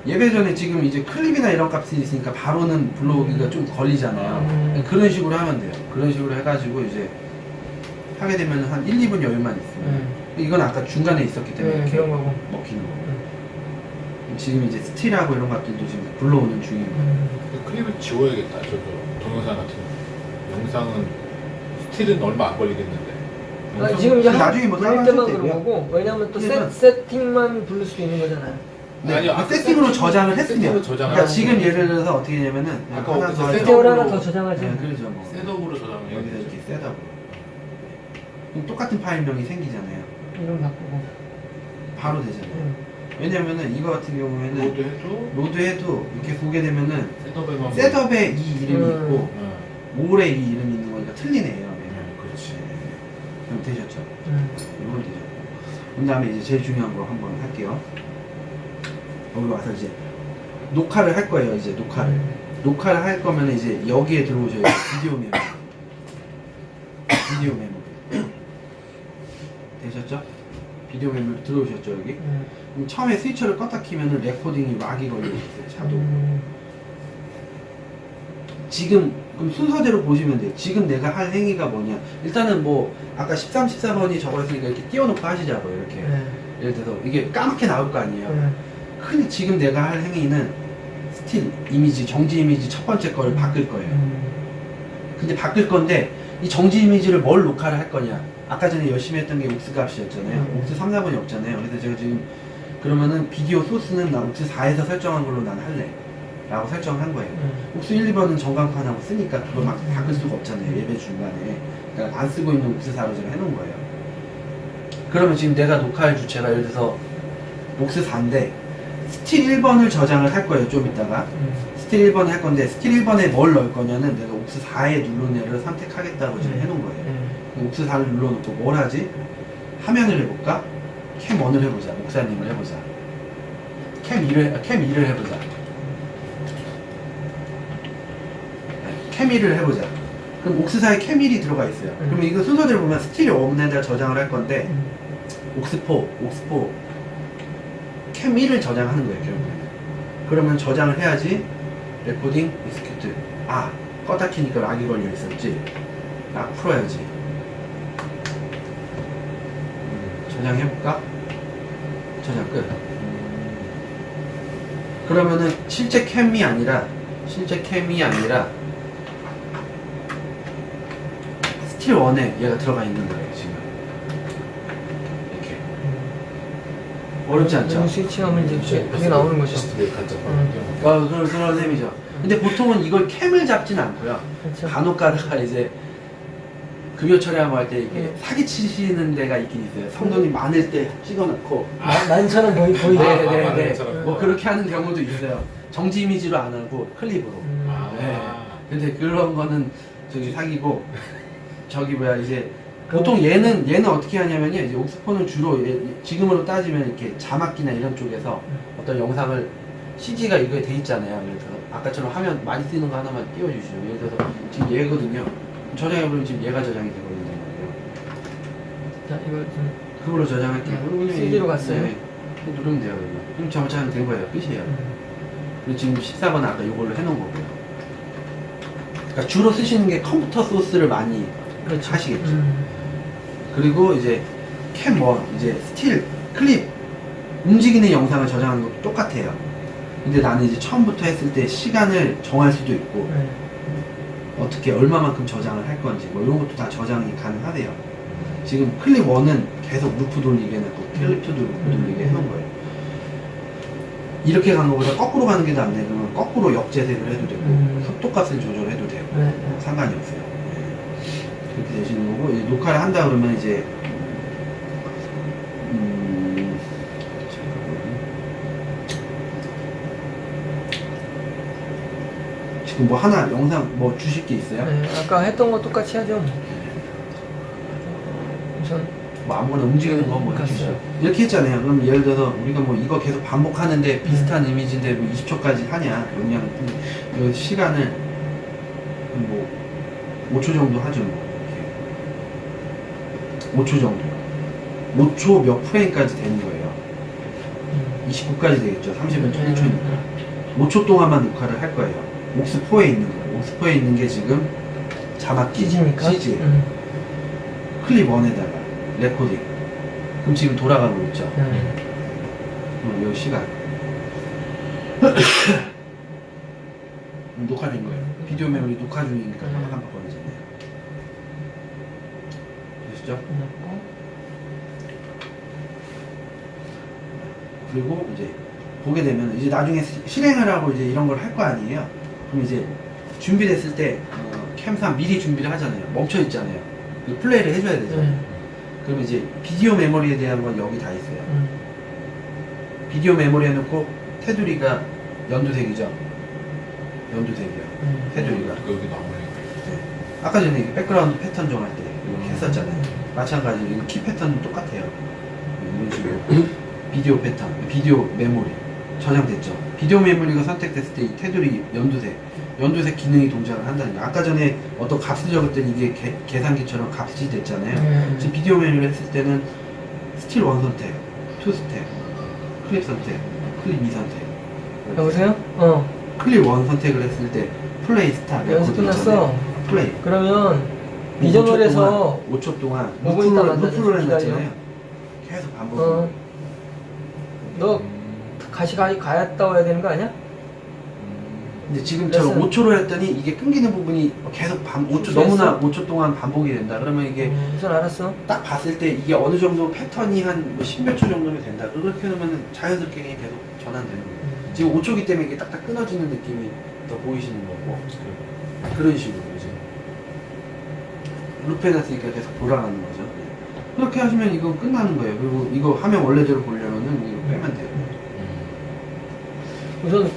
A: 예배 전에 지금 이제 클립이나 이런 값이 있으니까 바로는 불러오기가 좀 걸리잖아요. 그런 식으로 하면 돼요. 그런 식으로 해가지고 이제 하게 되면 한 1, 2분 여유만 있으면 이건 아까 중간에 있었기 때문에 이렇게
C: 그런 거고.
A: 먹히는 거고. 지금 이제 스틸하고 이런 것들도 지금 불러오는 중입니다.
B: 클립을 지워야겠다. 저거 동영상 같은 거. 영상은 스틸은 얼마 안 걸리겠는데.
C: 아, 지금 이제
A: 나중에 뭐
C: 부를
A: 따로
C: 때만
A: 하셔도
C: 그런
A: 되고요.
C: 거고 왜냐면 또
A: 그러면-
C: 세팅만 부를 수도 있는 거잖아요.
A: 네,
B: 아니요,
A: 그
B: 아까
A: 세팅으로 저장을 했으면.
B: 세팅으로 저장을
A: 그러니까
C: 하면
A: 지금 예를 들어서 어떻게 되냐면은
B: 아까
A: 하나
B: 어디서
A: 더 해서
C: 세팅을 하나
B: 셋업으로-
C: 더 저장하지.
A: 네, 그러죠 뭐.
B: 셋업으로 저장해요.
A: 여기서 이렇게 셋업으로. 그럼 똑같은 파일명이 생기잖아요.
C: 이름 바꾸고.
A: 바로 되잖아요. 왜냐면은 이거 같은 경우에는
B: 로드해도
A: 로드해도 이렇게 보게 되면은
B: 셋업에만
A: 셋업에 이 이름이 있고
B: 응.
A: 몰에 이 이름이 있는 거니까 틀리네요. 왜냐면.
B: 그렇지.
A: 그럼 되셨죠? 이건 되죠. 그 다음에 이제 제일 중요한 거 한번 할게요. 여기 와서 이제 녹화를 할 거예요. 이제 녹화를. 녹화를 할 거면 이제 여기에 들어오셔야 돼요. 비디오 메모리. 비디오 메모리. 되셨죠? 비디오 메모리 들어오셨죠, 여기? 그럼 처음에 스위처를 껐다 키면은 레코딩이 락이 걸려있어요, 자동. 지금, 그럼 순서대로 보시면 돼요. 지금 내가 할 행위가 뭐냐. 일단은 뭐, 아까 13, 14번이 적어있으니까 이렇게 띄워놓고 하시자고요, 이렇게. 예를 들어서, 이게 까맣게 나올 거 아니에요. 흔히 지금 내가 할 행위는 스틸 이미지, 정지 이미지 첫 번째 거를 바꿀 거예요. 근데 바꿀 건데 이 정지 이미지를 뭘 녹화를 할 거냐. 아까 전에 열심히 했던 게 옥스 값이었잖아요. 옥스 3, 4번이 없잖아요. 그래서 제가 지금 그러면은 비디오 소스는 나 옥스 4에서 설정한 걸로 난 할래 라고 설정을 한 거예요. 옥스 1, 2번은 전광판하고 쓰니까 그걸 막 바꿀 수가 없잖아요. 예배 중간에. 그러니까 안 쓰고 있는 옥스 4로 제가 해놓은 거예요. 그러면 지금 내가 녹화할 주체가 예를 들어서 옥스 4인데 스틸 1번을 저장을 할 거예요. 좀 이따가 스틸 1번 할 건데 스틸 1번에 뭘 넣을 거냐는 내가 옥스 4에 누른 애를 선택하겠다고 지금 해놓은 거예요. 옥스 4를 눌러놓고 뭘 하지? 화면을 해볼까? 캠 1을 해보자. 목사님을 해보자. 캠 2를 해보자. 캠 1을 해보자. 그럼 옥스 4에 캠 1이 들어가 있어요. 그러면 이거 순서대로 보면 스틸 5에다 저장을 할 건데 옥스 4, 캠 1을 저장하는 거예요, 결국에는. 그러면 저장을 해야지 레코딩, 익스큐트. 아, 껐다 키니까 락이 걸려 있었지. 락 풀어야지. 저장해볼까? 저장 끝. 그러면은 실제 캠이 아니라 스틸 1에 얘가 들어가 있는 거예요, 지금. 이렇게. 어렵지 않죠?
C: 스위칭하면 이제 그게 나오는 거죠.
B: 시스템에 간접
A: 그런 셈이죠. 근데 보통은 이걸 캠을 잡지는 않고요.
C: 그렇죠.
A: 간혹 가다가 이제 금요 철회하고 할 때 이렇게 사기 치시는 데가 있긴 있어요. 성도님 많을 때 찍어놓고.
C: 난처럼 보이게.
A: 네.
B: 사람.
A: 뭐 그렇게 하는 경우도 있어요. 정지 이미지로 안 하고 클립으로. 네. 근데 그런 거는 저기 사기고, 저기 뭐야 이제 보통 얘는 어떻게 하냐면요. 이제 옥스폰은 주로 지금으로 따지면 이렇게 자막기나 이런 쪽에서 어떤 영상을 CG가 이거에 돼 있잖아요. 예를 들어서 아까처럼 화면 많이 쓰는 거 하나만 띄워주시죠. 예를 들어서 지금 얘거든요. 저장해보면 지금 얘가 저장이 되고 있는 거예요.
C: 자, 이거 좀
A: 그걸로 저장할게요. 그러면
C: CG로 갔어요?
A: 네. 누르면 돼요. 그럼 저장 된 거예요. 끝이에요. 그리고 지금 14번은 아까 이걸로 해놓은 거고요. 그러니까 주로 쓰시는 게 컴퓨터 소스를 많이
C: 그렇죠.
A: 하시겠죠. 그리고 이제 캠 1, 이제 스틸, 클립, 움직이는 영상을 저장하는 것도 똑같아요. 근데 나는 이제 처음부터 했을 때 시간을 정할 수도 있고, 어떻게 얼마만큼 저장을 할 건지 뭐 이런 것도 다 저장이 가능하대요. 지금 클립 1은 계속 루프 돌리게 해놓고 클립 2도 루프 돌리게 해놓은 거예요. 이렇게 가는 것보다 거꾸로 가는 게 더 안 돼. 그러면 거꾸로 역재생을 해도 되고 속도값을 조절해도 되고 상관이 없어요. 그렇게 되시는 거고, 이제 녹화를 한다 그러면 이제 잠깐만. 지금 뭐 하나 영상 뭐 주실 게 있어요?
C: 네, 아까 했던 거 똑같이 하죠. 뭐. 우선
A: 뭐 아무거나 움직이는 거 뭐
C: 그러니까.
A: 주시죠. 이렇게 했잖아요. 그럼 예를 들어서 우리가 뭐 이거 계속 반복하는데 비슷한 이미지인데 뭐 20초까지 하냐? 용량 이 시간을 뭐 5초 정도 하죠. 뭐 이렇게. 5초 정도. 5초 몇 프레임까지 되는 거예요. 29까지 되겠죠. 30은 1초니까. 5초 동안만 녹화를 할 거예요. 옥스4에 있는 거예요. 옥스4에 있는 게 지금 자막기,
C: CG니까.
A: CG, 클립 1에다가 레코딩. 그럼 지금 돌아가고 있죠. 여기 시간. 녹화된 거예요. 비디오 메모리 녹화 중이니까 깜빡깜빡거리잖아요. 되시죠? 그리고 이제 보게 되면 이제 나중에 실행을 하고 이제 이런 걸 할 거 아니에요. 그럼 이제 준비됐을 때 캠상 미리 준비를 하잖아요. 멈춰 있잖아요. 플레이를 해줘야 되잖아요. 그럼 이제 비디오 메모리에 대한 건 여기 다 있어요. 비디오 메모리 해놓고 테두리가 연두색이죠. 연두색이요. 테두리가.
B: 여기 나오네.
A: 네. 아까 전에 이게 백그라운드 패턴 정할 때 이렇게 했었잖아요. 마찬가지로 이거 키 패턴은 똑같아요. 이런 식으로 비디오 패턴, 비디오 메모리 저장됐죠. 비디오 메모리가 선택됐을 때 이 테두리 연두색 기능이 동작을 한다는 거예요. 아까 전에 어떤 값을 적을 때는 이게 계산기처럼 값이 됐잖아요. 지금 비디오 메모리 했을 때는 스틸 1 선택, 2 스택, 클립 선택, 클립 2 선택.
C: 여보세요?
A: 클립 1 선택을 했을 때 플레이 스타트.
C: 연습 끝났어.
A: 플레이.
C: 그러면 비전월에서
A: 5초 동안
C: 5분 있다
A: 루프를
C: 만나자.
A: 해놨잖아요. 계속 반복.
C: 너 가시 가였다고 해야 되는 거 아니야?
A: 근데 지금처럼
C: 레슨.
A: 5초로 했더니 이게 끊기는 부분이 계속 5초
C: 실수했어?
A: 너무나 5초 동안 반복이 된다. 그러면 이게
C: 우선 알았어.
A: 딱 봤을 때 이게 어느 정도 패턴이 한 10몇 초 정도면 된다. 그렇게 해놓으면 자연스럽게 계속 전환되는 거예요. 지금 5초기 때문에 이게 딱딱 끊어지는 느낌이 더 보이시는 거고 그런 식으로 이제 루프 해놨으니까 계속 돌아가는 거죠. 그렇게 하시면 이건 끝나는 거예요. 그리고 이거 화면 원래대로 보려면은 이거 빼면 돼요.
C: 우선